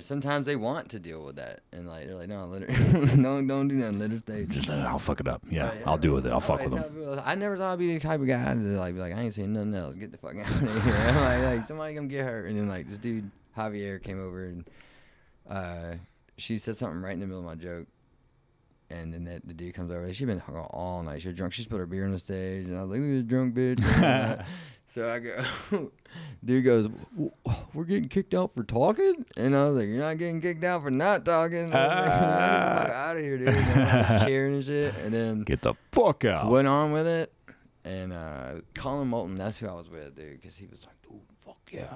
Sometimes they want to deal with that, and like they're like, no, let her, don't do nothing, let her stay. Just let it. I'll fuck it up. Yeah, I'll deal with it. I'll fuck with them. I never thought I'd be the type of guy to like be like, I ain't saying nothing else. Get the fuck out of here. I'm like somebody come get her. And then like this dude Javier came over and she said something right in the middle of my joke, and then the dude comes over. She'd been hung out all night. She was drunk. She spilled her beer on the stage, and I was like, look at this drunk bitch. So I go, dude goes, we're getting kicked out for talking? And I was like, you're not getting kicked out for not talking. I was like, get the fuck out of here, dude. And I was cheering and shit. And then get the fuck out. Went on with it. And Colin Moulton, that's who I was with, dude, because he was like, dude, fuck yeah.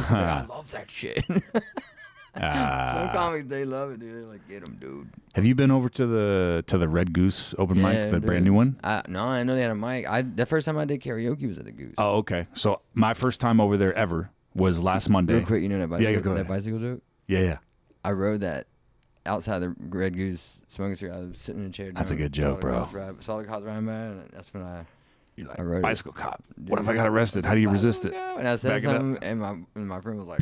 I love that shit. Some comics, they love it, dude. They're like, get him, dude. Have you been over to the Red Goose open mic, the brand new one? No, I know they had a mic. The first time I did karaoke was at the Goose. Oh, okay. So my first time over there ever was last Monday. Real quick, you know that bicycle joke? Yeah. I rode that outside the Red Goose smoking cigarette. I was sitting in a chair. That's a good joke, bro. Saw the cops riding by, and that's when You're like, I rode bicycle cop. Dude, what if I got arrested? How do you resist it? And I said something, and my friend was like,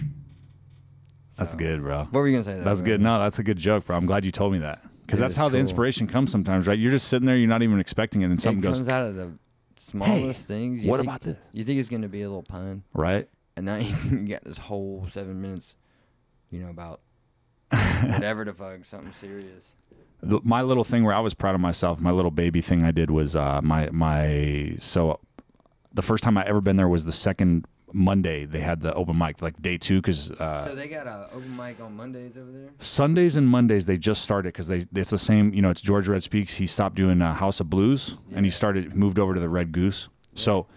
that's good, bro. What were you going to say? That's good. No, that's a good joke, bro. I'm glad you told me that. Because that's how the inspiration comes sometimes, right? You're just sitting there, you're not even expecting it, and something goes. It comes out of the smallest things. What about this? You think it's going to be a little pun. Right. And now you get this whole 7 minutes, about whatever the fuck, something serious. My little thing where I was proud of myself, my little baby thing I did was so the first time I ever been there was the second Monday they had the open mic, like day 2, because so they got an open mic on Mondays over there. Sundays and Mondays they just started because it's the same. It's George Red Speaks. He stopped doing House of Blues and he moved over to the Red Goose. Yeah. So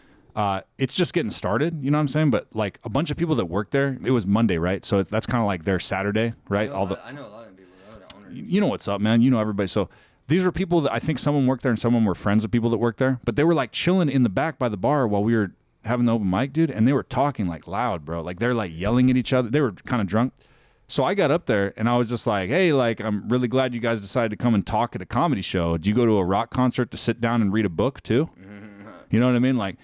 it's just getting started. You know what I'm saying? But like a bunch of people that work there, it was Monday, right? So that's kind of like their Saturday, right? I know a lot of people. I know the owners. You know what's up, man. You know everybody. So these were people that I think some of them worked there and some of them were friends of people that worked there. But they were like chilling in the back by the bar while we were having the open mic, dude, and they were talking like loud, bro. Like they're like yelling at each other. They were kind of drunk. So I got up there and I was just like, hey, like I'm really glad you guys decided to come and talk at a comedy show. Do you go to a rock concert to sit down and read a book too? You know what I mean? Like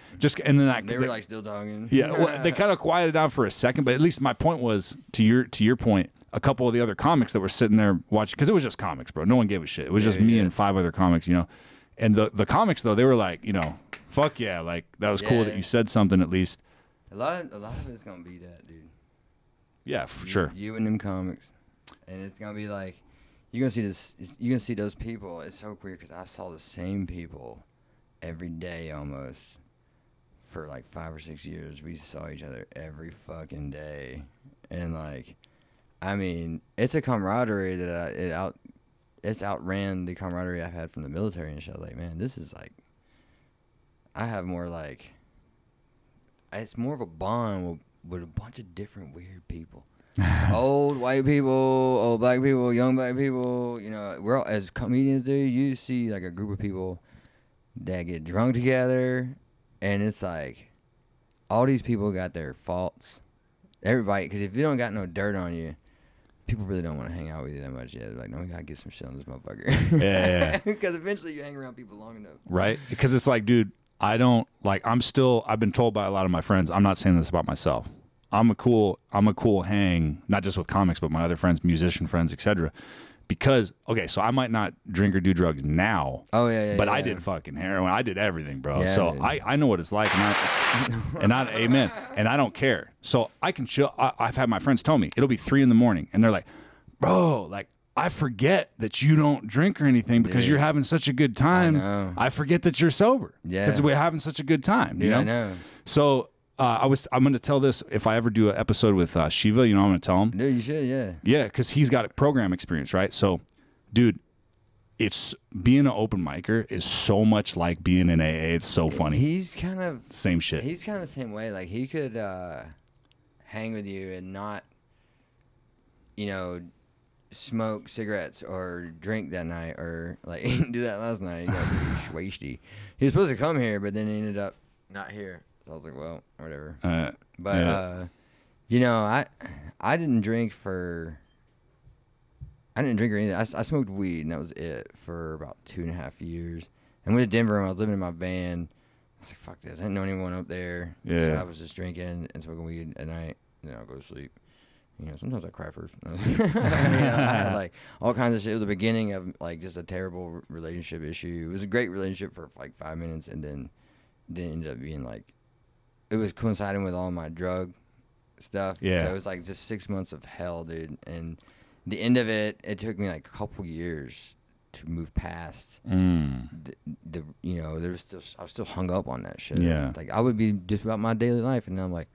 and then they were like still talking. Yeah, well, they kind of quieted down for a second, but at least my point was to your point. A couple of the other comics that were sitting there watching, because it was just comics, bro. No one gave a shit. It was just me and 5 other comics, And the comics though, they were like, fuck yeah, like that was cool that you said something at least. A lot of it's gonna be that, dude. Yeah, for sure. You and them comics, and it's gonna be like you're gonna see those people. It's so weird because I saw the same people every day almost for like 5 or 6 years. We saw each other every fucking day, and like, I mean, it's a camaraderie that it's outran the camaraderie I've had from the military and shit. Like, man, this is like. I have more like, it's more of a bond with a bunch of different weird people. Old white people, old black people, young black people. We're all, as comedians do, you see like a group of people that get drunk together, and it's like, all these people got their faults. Everybody, because if you don't got no dirt on you, people really don't want to hang out with you that much yet. They're like, no, we gotta get some shit on this motherfucker. Yeah. Because eventually you hang around people long enough. Right? Because it's like, dude, I've been told by a lot of my friends, I'm not saying this about myself. I'm a cool hang, not just with comics, but my other friends, musician friends, etc. Because, okay, so I might not drink or do drugs now. Oh, yeah. But I did fucking heroin. I did everything, bro. Yeah, so I know what it's like. Amen. And I don't care. So I can chill. I've had my friends tell me, it'll be 3 a.m. and they're like, bro, like, I forget that you don't drink or anything because you're having such a good time. I forget that you're sober. Yeah. Because we're having such a good time. Dude, I know. So I'm going to tell this if I ever do an episode with Shiva, I'm going to tell him. Dude, you should, yeah. Yeah, because he's got program experience, right? So Dude, it's being an open micer is so much like being in AA. It's so funny. He's kind of same shit. He's kind of the same way. Like he could hang with you and not, you know, smoke cigarettes or drink that night or like he didn't do that last night. He got pretty wasty. He was supposed to come here, but then he ended up not here. So I was like, well, whatever. You know, I didn't drink for. I didn't drink or anything. I smoked weed, and that was it for about 2.5 years. And went to Denver, and I was living in my van. I was like, fuck this. I didn't know anyone up there. Yeah. So I was just drinking and smoking weed at night, and then I'll go to sleep. You know, sometimes I cry first. I had, like, all kinds of shit. It was the beginning of, like, just a terrible relationship issue. It was a great relationship for, like, 5 minutes, and then ended up being, like, it was coinciding with all my drug stuff. Yeah. So it was, like, just 6 months of hell, dude. And the end of it, it took me like a couple years to move past. The you know, I was still hung up on that shit. Yeah. Like I would be just about my daily life, and I'm like,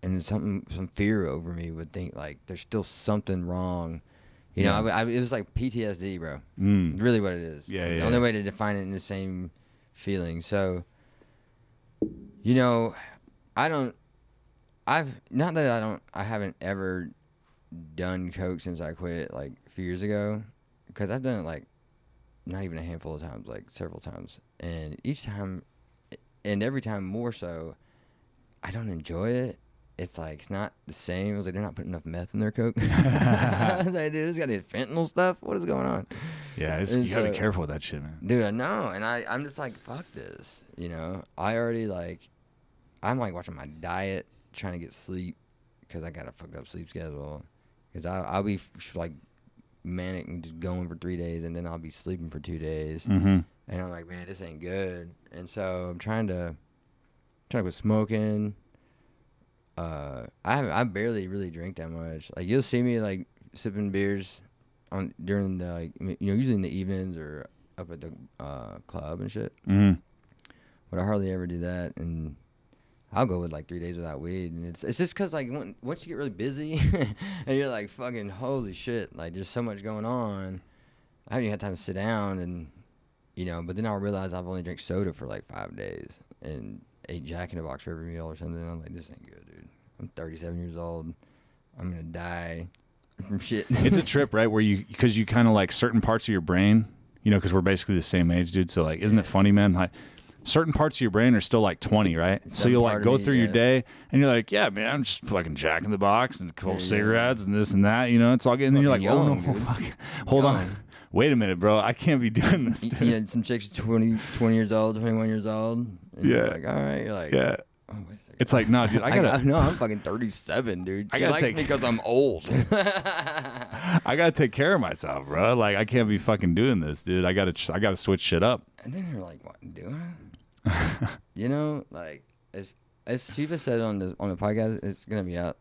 and some fear over me would think like there's still something wrong. You know, it was like PTSD, bro. Really, what it is. Yeah, The only way to define it in the same feeling. So, you know, I haven't ever done coke since I quit like a few years ago, because I've done it like not even a handful of times, like several times, and each time and every time more so, I don't enjoy it. It's like it's not the same. It was like they're not putting enough meth in their coke. I was like, dude, this got the fentanyl stuff. What is going on? Yeah, you gotta be careful with that shit, man. Dude, I know, and I'm just like, fuck this. You know, I'm like watching my diet, trying to get sleep, because I got a fucked up sleep schedule. Because I'll be like manic and just going for 3 days, and then I'll be sleeping for 2 days. And I'm like, man, this ain't good. And so I'm trying to quit smoking. I barely really drink that much. Like you'll see me like sipping beers during the, like, you know, usually in the evenings or up at the club and shit. But I hardly ever do that, and I'll go with like 3 days without weed, and it's just because like once you get really busy and you're like fucking holy shit, like there's so much going on, I haven't even had time to sit down, and you know. But then I'll realize I've only drank soda for like 5 days and ate Jack in the Box for every meal or something. And I'm like, this ain't good, dude. I'm 37 years old. I'm gonna die from shit. It's a trip, right? Because you kind of like certain parts of your brain, you know, because we're basically the same age, dude. So like, isn't it funny, man? Like, certain parts of your brain are still like 20, right? So you'll like go through your day and you're like, yeah, man, I'm just fucking Jack in the Box and a couple cigarettes and this and that, you know, it's all good. And then you're like, oh no, fuck. Hold on. Wait a minute, bro. I can't be doing this. Dude. You know, some chicks 20 years old, 21 years old. And you're like, all right. You're like, yeah. Oh, wait a second. It's like, no, dude, I'm fucking 37, dude. She likes me because I'm old. I gotta take care of myself, bro. Like, I can't be fucking doing this, dude. I gotta switch shit up. And then you're like, what, do I? You know, like as Shiva said on the podcast, it's gonna be out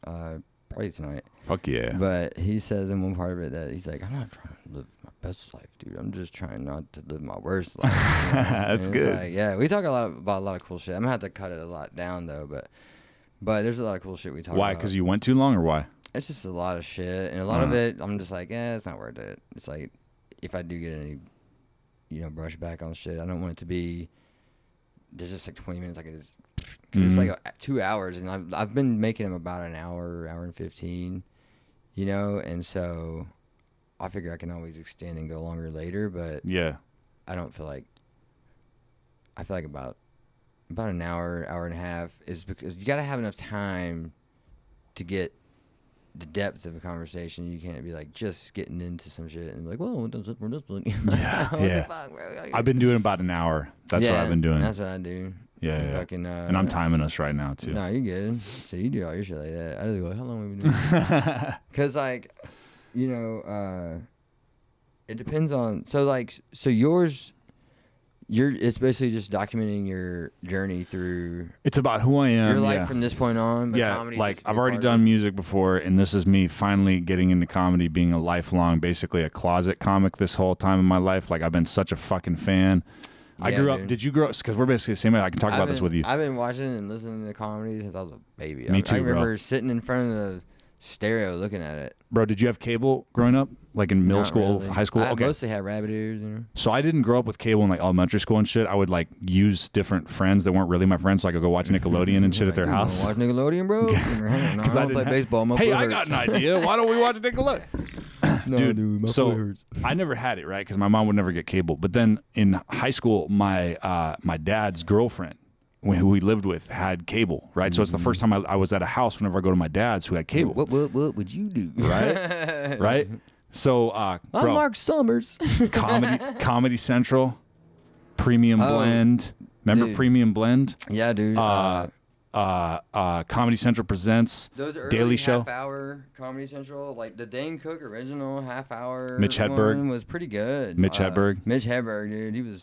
probably tonight. Fuck yeah. But he says in one part of it that he's like, I'm not trying to live my best life, dude. I'm just trying not to live my worst life. You know? That's good. Like, yeah, we talk about a lot of cool shit. I'm gonna have to cut it a lot down though, but there's a lot of cool shit we talk about. Why? Because you went too long, or why? It's just a lot of shit, and a lot of it, I'm just like, it's not worth it. It's like, if I do get any, you know, brush back on shit, I don't want it to be. There's just like 20 minutes. Like it's like 2 hours, and I've been making them about an hour and 15, you know, and so I figure I can always extend and go longer later, but yeah, I feel like about an hour and a half is because you got to have enough time to get the depth of a conversation. You can't be like just getting into some shit and be like, whoa, that's it for this one. Yeah, what the fuck, bro? I've been doing about an hour. That's what I've been doing. That's what I do. Yeah. Fucking, and I'm timing us right now too. No, you're good. So you do all your shit like that. I just go, how long have we been doing? Because like, you know, it depends on. So yours. It's basically just documenting your journey through. It's about who I am. Your life from this point on. But yeah, like I've already done music before, and this is me finally getting into comedy, being a lifelong, basically a closet comic this whole time in my life. Like I've been such a fucking fan. Yeah, I grew up. Did you grow up? Because we're basically the same age. I can talk about this with you. I've been watching and listening to comedy since I was a baby. Me too, I remember bro. sitting in front of stereo looking at it. Bro, did you have cable growing up? Like in middle Not school, really. high school? I Okay. mostly had rabbit ears, you know. So I didn't grow up with cable in like elementary school and shit. I would like use different friends that weren't really my friends, so I could go watch Nickelodeon and shit at their You house. wanna watch Nickelodeon, bro? No, I don't play baseball. My Hey, foot I hurts. got an idea. Why don't we watch Nickelodeon? No, Dude, my foot so hurts. I never had it, right? Because my mom would never get cable. But then in high school, my dad's girlfriend, who we lived with, had cable, right? So it's the first time I was at a house whenever I go to my dad's who had cable, What would you do? right? Right? So, I'm bro, Mark Summers. Comedy Central, Premium Blend. Remember dude. Premium Blend? Yeah, dude. Comedy Central presents Those early Daily Show. half-hour Comedy Central, like the Dane Cook original half-hour Mitch Hedberg. one was pretty good. Mitch Hedberg. Mitch Hedberg, dude,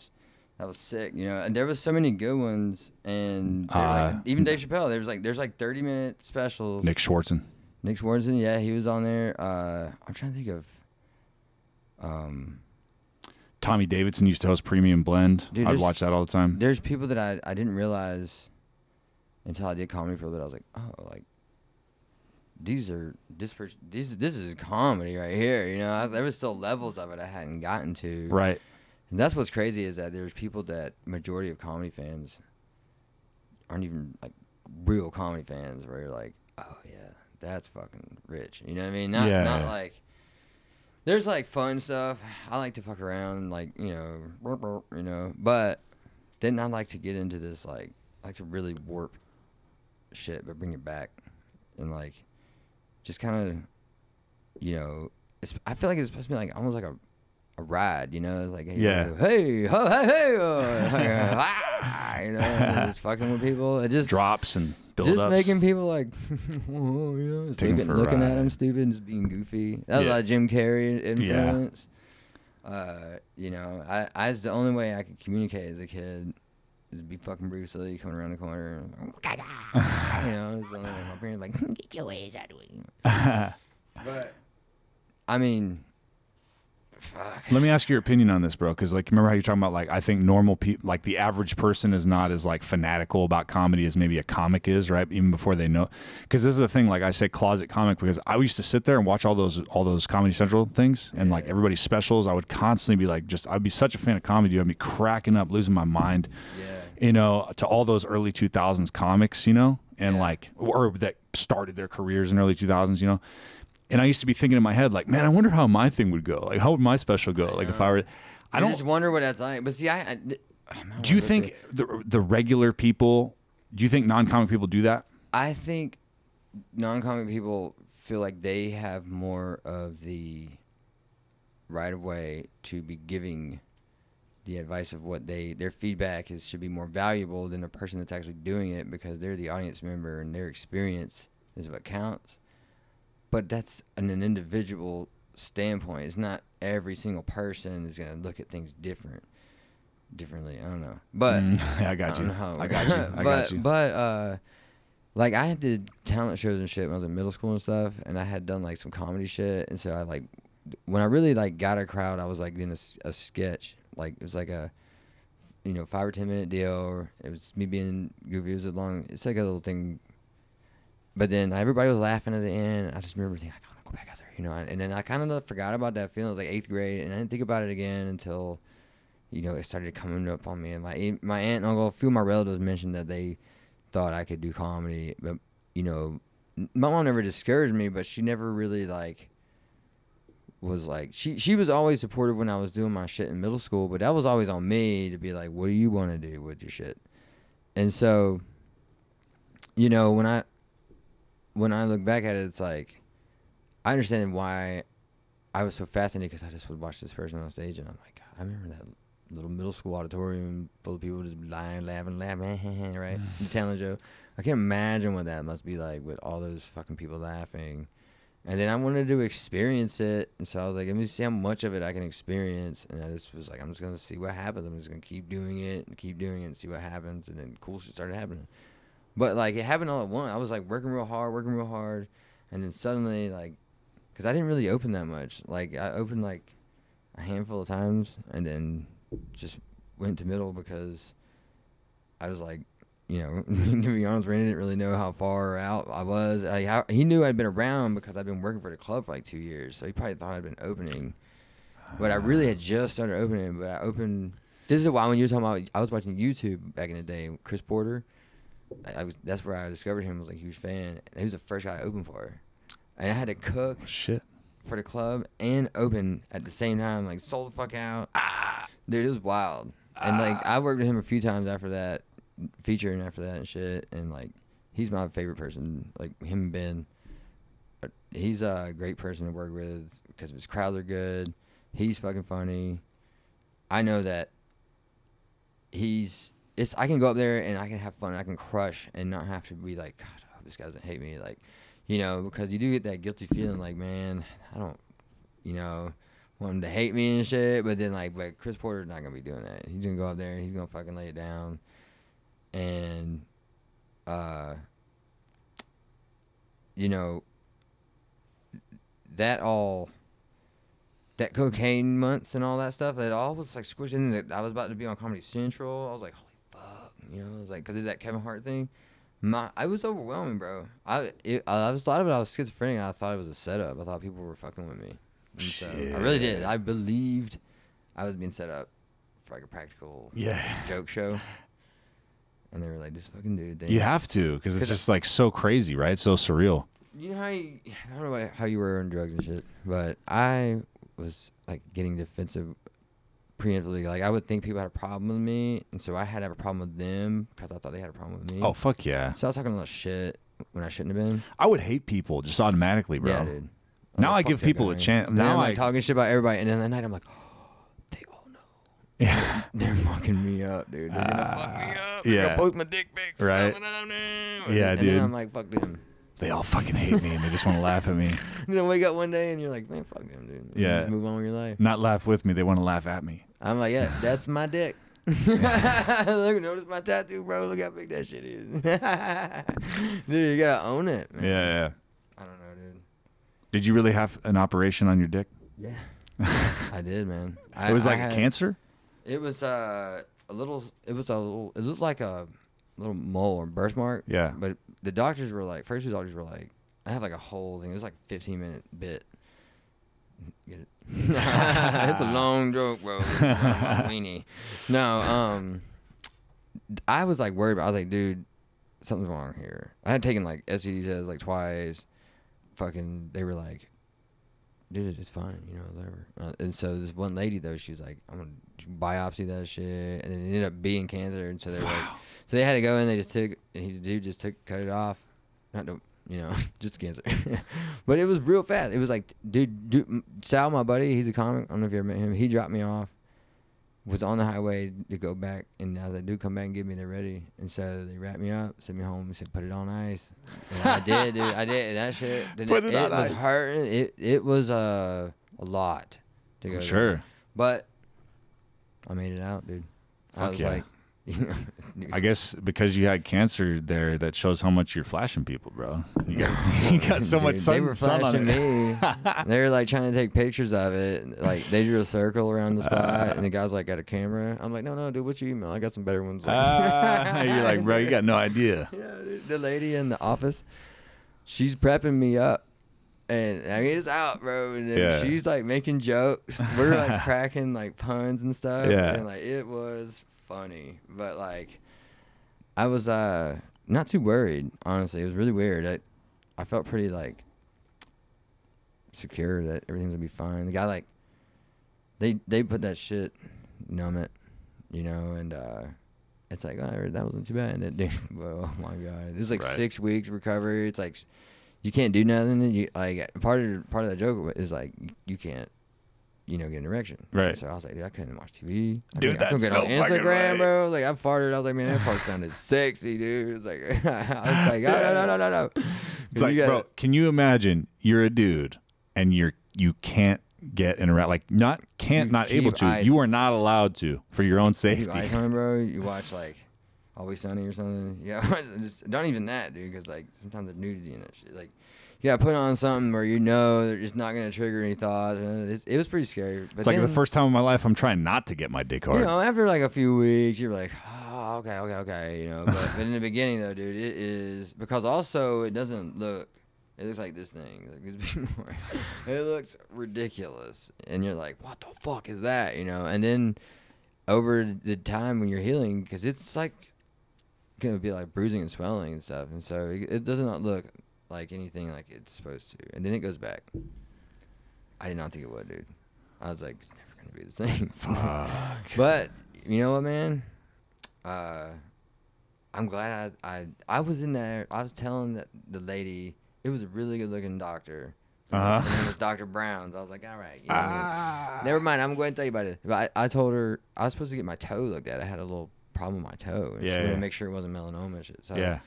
that was sick, you know. And there was so many good ones, and like, even Dave Chappelle. There's like 30-minute specials. Nick Schwartzen. Nick Swartzen, yeah, he was on there. I'm trying to think of. Tommy Davidson used to host Premium Blend. Dude, I'd watch that all the time. There's people that I didn't realize until I did comedy for a bit. I was like, oh, like this is comedy right here. You know, there was still levels of it I hadn't gotten to. Right. And that's what's crazy is that there's people that majority of comedy fans aren't even like real comedy fans. Where you're like, oh yeah, that's fucking rich. You know what I mean? Not like. There's like fun stuff. I like to fuck around, like, you know, but then I like to get into this, like, I like to really warp shit, but bring it back and like, just kind of, you know, I feel like it's supposed to be like almost like a ride, you know, it's like, hey, Yeah. hey, ho, hey, you know, and just fucking with people. It just Drops and build just ups. making people like, whoa, you know, Take 'em stupid, for a looking at ride. him stupid, just being goofy. That was Yeah. like Jim Carrey influence. You know, I was the only way I could communicate as a kid is be fucking Bruce Lee coming around the corner. You know, it's the only way my parents like, get your ass out of the way. But I mean, fuck. Let me ask your opinion on this, bro. Because like, remember how you're talking about like, I think normal people, like the average person, is not as like fanatical about comedy as maybe a comic is, right? Even before they know. Because this is the thing. Like I say, closet comic, because I used to sit there and watch all those Comedy Central things and like everybody's specials. I would constantly be like, I'd be such a fan of comedy. I'd be cracking up, losing my mind. Yeah. You know, to all those early 2000s comics, you know, and like, or that started their careers in early 2000s, you know. And I used to be thinking in my head, like, man, I wonder how my thing would go. Like, how would my special go? Like, if I were, I don't just wonder what that's like. But see, do you think the regular people, do you think non-comic people do that? I think non-comic people feel like they have more of the right of way to be giving the advice of what their feedback should be more valuable than the person that's actually doing it, because they're the audience member and their experience is what counts. But that's an individual standpoint. It's not every single person is going to look at things differently. I don't know. But I got you. I got you. But like I did talent shows and shit when I was in middle school and stuff, and I had done like some comedy shit, and so I like when I really like got a crowd, I was like doing a sketch. Like it was like a 5 or 10 minute deal. It was me being goofy. It's like a little thing. But then everybody was laughing at the end. I just remember thinking, I gotta go back out there, you know. And then I kind of forgot about that feeling. It was like 8th grade, and I didn't think about it again until, it started coming up on me. And my aunt and uncle, a few of my relatives mentioned that they thought I could do comedy. But, my mom never discouraged me, but she never really, was like, she was always supportive when I was doing my shit in middle school, but that was always on me to be like, what do you want to do with your shit? And so, when I look back at it, it's like, I understand why I was so fascinated, because I just would watch this person on stage, and I'm like, God, I remember that little middle school auditorium full of people just lying, laughing, right? The talent show. I can't imagine what that must be like with all those fucking people laughing. And then I wanted to experience it, and so I was like, let me see how much of it I can experience. And I just was like, I'm just going to see what happens. I'm just going to keep doing it and see what happens. And then cool shit started happening. But, it happened all at once. I was, working real hard. And then suddenly, because I didn't really open that much. I opened, a handful of times and then just went to middle because I was, you know, to be honest, Randy didn't really know how far out I was. He knew I'd been around because I'd been working for the club for like 2 years, so he probably thought I'd been opening. But I really had just started opening. But I opened. This is why when you were talking about, I was watching YouTube back in the day. Chris Porter, that's where I discovered him. I was like a huge fan. He was the first guy I opened for, and I had to cook for the club and open at the same time. Like sold the fuck out, dude. It was wild. And like I worked with him a few times after that, featuring after that and shit. And like he's my favorite person. Like him and Ben, he's a great person to work with because his crowds are good. He's fucking funny. I know that I can go up there and I can have fun. I can crush and not have to be like, God, I hope this guy doesn't hate me. Like, you know, because you do get that guilty feeling like, man, I don't, you know, want him to hate me and shit. But then but Chris Porter's not going to be doing that. He's going to go up there and he's going to fucking lay it down. And, you know, that cocaine months and all that stuff, it all was like squished in. I was about to be on Comedy Central. I was like, holy fuck, you know, it was like, because of that Kevin Hart thing. I was overwhelming, bro. A lot of it, I was schizophrenic, and I thought it was a setup. I thought people were fucking with me. And so I really did. I believed I was being set up for like a practical joke show. And they were like, this fucking dude. You have to, because it's just like so crazy, right? So surreal. You know I don't know about how you were on drugs and shit, but I was like getting defensive preemptively. Like I would think people had a problem with me, and so I had to have a problem with them because I thought they had a problem with me. Oh fuck yeah! So I was talking a lot of shit when I shouldn't have been. I would hate people just automatically, bro. Yeah, dude. Now I give people a chance. Now I'm like talking shit about everybody, and then that night I'm like, oh, they all know. Yeah, they're fucking me up, dude. They're gonna fuck me up. Yeah, they're gonna post my dick pics. Right. Yeah, dude. And then I'm like, fuck them. They all fucking hate me and they just want to laugh at me. You know, wake up one day and you're like, man, fuck them, dude. Yeah. Just move on with your life. Not laugh with me. They want to laugh at me. I'm like, yeah, that's my dick. Look, notice my tattoo, bro. Look how big that shit is. Dude, you gotta own it, man. Yeah. I don't know, dude. Did you really have an operation on your dick? Yeah. I did, man. It was like a cancer? It was it looked like a little mole or birthmark. Yeah. But the doctors were like, first two doctors were like, I have like a whole thing. It was like a 15-minute bit. Get it? It's a long joke, bro. Weenie. No, I was like worried. I was like, dude, something's wrong here. I had taken like STD tests like twice. Fucking, they were like, dude, it's fine, you know, whatever. And so this one lady though, she was like, I'm gonna biopsy that shit, and it ended up being cancer. And so they were like, so they had to go in. They just took, and the dude just cut it off. Not to, you know, just cancer. But it was real fast. It was like, dude, Sal, my buddy, he's a comic. I don't know if you ever met him. He dropped me off. Was on the highway to go back, and now they do come back and get me. They're ready, and so they wrapped me up, sent me home, and said, "Put it on ice." And I did, dude. I did, and that shit. It was hurting. It was a lot to go. Sure, but I made it out, dude. I was like, I guess because you had cancer there, that shows how much you're flashing people, bro. You got so much sun. They were flashing me. They were like trying to take pictures of it. Like they drew a circle around the spot, and the guy's like, got a camera. I'm like, no, dude, what's your email? I got some better ones. You're like, bro, you got no idea. Yeah, dude, the lady in the office, she's prepping me up. And I mean, it's out, bro. And then she's like making jokes. We're like cracking like puns and stuff. Yeah. And like it was funny, but like I was not too worried, honestly. It was really weird. I felt pretty like secure that everything's gonna be fine. The guy like they put that shit, numb it, you know, and it's like, oh, that wasn't too bad. And dude, oh my god, it's like 6 weeks recovery. It's like you can't do nothing. You like part of that joke is like you can't, you know, get an erection. Right. So I was like, dude, I couldn't watch TV. Dude, I couldn't get that's on so fucking Instagram, right. bro. Like I farted. I was like, man, that fart sounded sexy, dude. It's like I was like, oh, no. It's like, bro, can you imagine you're a dude and you can't get an erection? Like not able to. Ice. You are not allowed to for your own safety. You ice on, bro. You watch like Always Sunny or something. Yeah, just don't even that, dude. Because like sometimes there's nudity in that shit. Like you gotta put on something where you know they're just not gonna trigger any thoughts. It was pretty scary. But it's like the first time in my life I'm trying not to get my dick hard. You know, after like a few weeks, you're like, oh, oh, okay, you know. But in the beginning, though, dude, it is, because also it doesn't look, it looks like this thing. It looks ridiculous. And you're like, what the fuck is that, you know? And then over the time when you're healing, because it's like going to be like bruising and swelling and stuff. And so it does not look like anything like it's supposed to. And then it goes back. I did not think it would, dude. I was like, it's never going to be the same. Fuck. But you know what, man? I'm glad I was in there. I was telling the lady, it was a really good looking doctor. Her name was Dr. Brown's. I was like, all right, you know, never mind. I'm going to tell you about it. But I told her I was supposed to get my toe looked at. I had a little problem with my toe, and she wanted to make sure it wasn't melanoma and shit. So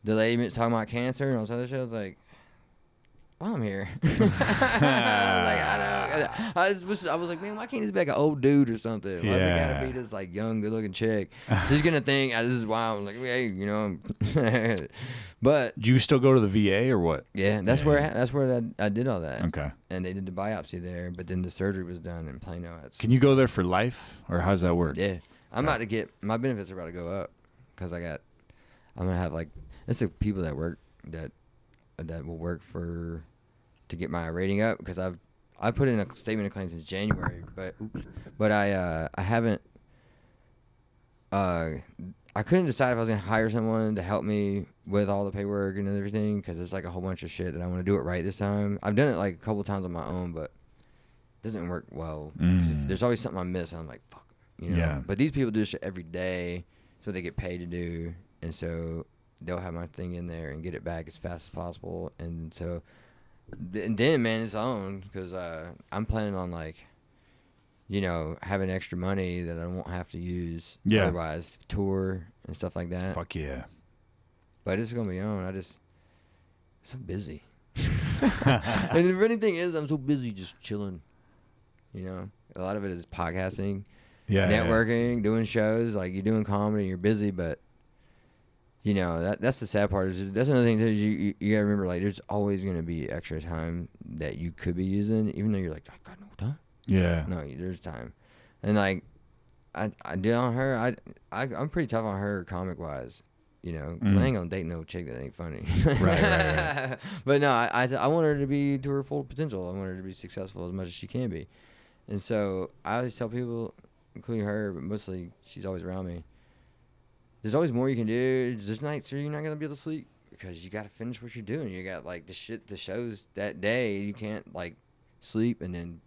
the lady was talking about cancer and all this other shit. I was like, well, I'm here. I was like, I know. I was like, man, why can't this be like an old dude or something? Why does it gotta be this like young, good-looking chick? She's gonna think this is why I'm like, hey, you know. But do you still go to the VA or what? Yeah, that's where I did all that. Okay. And they did the biopsy there, but then the surgery was done in Plano. Can you go there for life, or how does that work? Yeah, I'm about to get, my benefits are about to go up because I'm gonna have like, it's the people that work that will work to get my rating up, because I put in a statement of claim since January, but I haven't, I couldn't decide if I was gonna hire someone to help me with all the paperwork and everything, because it's like a whole bunch of shit that I want to do it right this time. I've done it like a couple times on my own, but it doesn't work well. There's always something I miss, and I'm like, fuck, you know. Yeah. But these people do this shit every day, so they get paid to do, and so they'll have my thing in there and get it back as fast as possible, and so. And then, man, it's on, because I'm planning on, like, you know, having extra money that I won't have to use otherwise, tour and stuff like that. Fuck yeah. But it's going to be on. I'm so busy. And the funny thing is, I'm so busy just chilling, you know. A lot of it is podcasting, networking, doing shows. Like, you're doing comedy, you're busy, but you know, that's the sad part. That's another thing that you gotta remember. Like, there's always gonna be extra time that you could be using, even though you're like, I got no time. Yeah. No, there's time, and like, I did on her. I'm pretty tough on her comic wise. You know, I ain't gonna date no chick that ain't funny. Right. But no, I want her to be to her full potential. I want her to be successful as much as she can be, and so I always tell people, including her, but mostly she's always around me. There's always more you can do. There's nights where you're not gonna be able to sleep because you gotta finish what you're doing. You got like the shows that day. You can't like sleep and then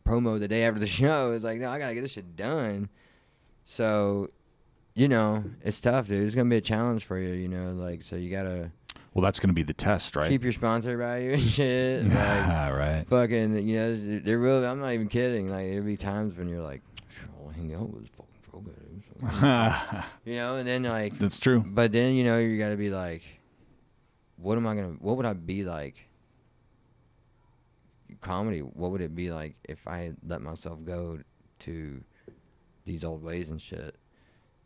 promo the day after the show. It's like, no, I gotta get this shit done. So, you know, it's tough, dude. It's gonna be a challenge for you. You know, like, so you gotta. Well, that's gonna be the test, right? Keep your sponsor value and shit. Like, right. Fucking, you know, they're really. I'm not even kidding. Like, there'll be times when you're like, I'll hang out with this fucking drug addict. You know, and then like that's true. But then, you know, you got to be like, what would I be like? Comedy, what would it be like if I let myself go to these old ways and shit?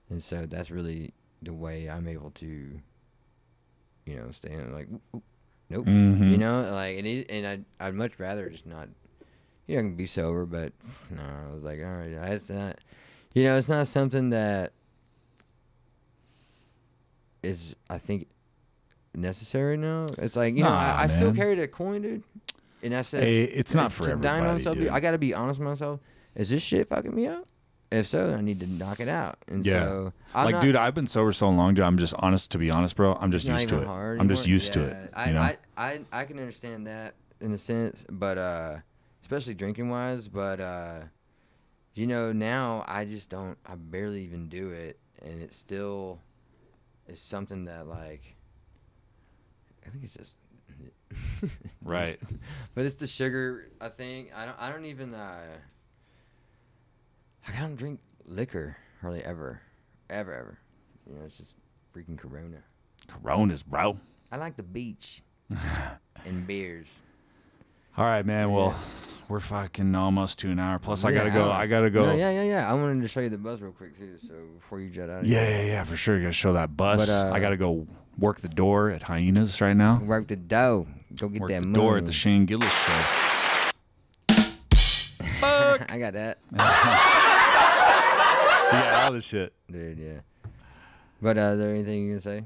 And so that's really the way I'm able to, you know, stay in like, nope, you know, like, and I'd much rather just not, you know, I can be sober, but no, I was like, all right, it's not. You know, it's not something that is, I think, necessary now. It's like, you know, I still carry that coin, dude. And I said, hey, it's not for everybody, dude. I got to be honest with myself. Is this shit fucking me up? If so, I need to knock it out. And so, like, dude, I've been sober so long, dude. I'm just honest, to be honest, bro. I'm just used to it. I'm just used to it. You know? I can understand that in a sense, but especially drinking wise, but you know, now I barely even do it, and it still is something that, like, I think it's just right. But it's the sugar, I think. I don't even I don't drink liquor hardly ever. Ever. You know, it's just freaking Corona. Coronas, bro. I like the beach and beers. All right, man. Yeah. Well, we're fucking almost to an hour. Plus, I gotta go. No, yeah. I wanted to show you the buzz real quick too. So before you jet out. Yeah, for sure. You gotta show that buzz. But, I gotta go work the door at Hyenas right now. Work the dough. Go get that money. Door at the Shane Gillis show. Fuck. I got that. Yeah, all this shit. Dude, yeah. But is there anything you can say?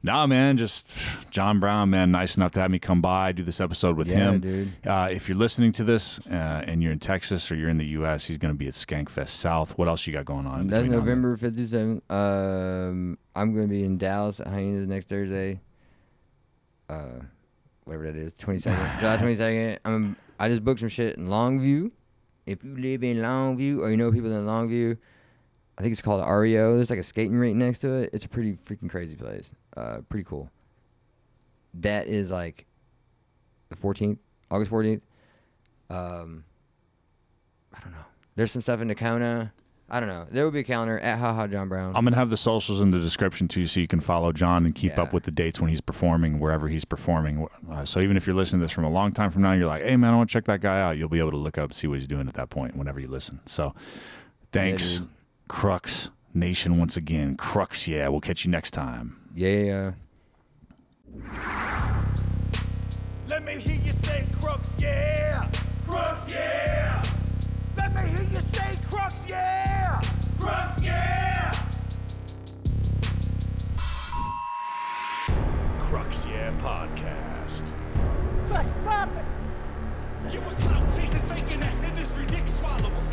Nah, man, just John Brown, man, nice enough to have me come by, do this episode with him. Dude. If you're listening to this and you're in Texas or you're in the U.S., he's going to be at Skankfest South. What else you got going on? That's November 5th through 7th. I'm going to be in Dallas at Hyenas next Thursday. Whatever that is, 22nd, July 22nd. I just booked some shit in Longview. If you live in Longview or you know people in Longview, I think it's called REO. There's like a skating rink next to it. It's a pretty freaking crazy place. Pretty cool. That is like the 14th, August 14th. I don't know. There's some stuff in Nakona. I don't know. There will be a calendar at HaHa John Brown. I'm going to have the socials in the description too, so you can follow John and keep up with the dates when he's performing, wherever he's performing. So even if you're listening to this from a long time from now, you're like, hey, man, I want to check that guy out. You'll be able to look up, see what he's doing at that point whenever you listen. So thanks, Crux Nation, once again. Crux, yeah. We'll catch you next time. Yeah. Let me hear you say Crux, yeah. Crux, yeah. Let me hear you say Crux, yeah. Crux, yeah. Crux, yeah podcast. Crux proper. You a clout chasing, faking ass industry dick swallower.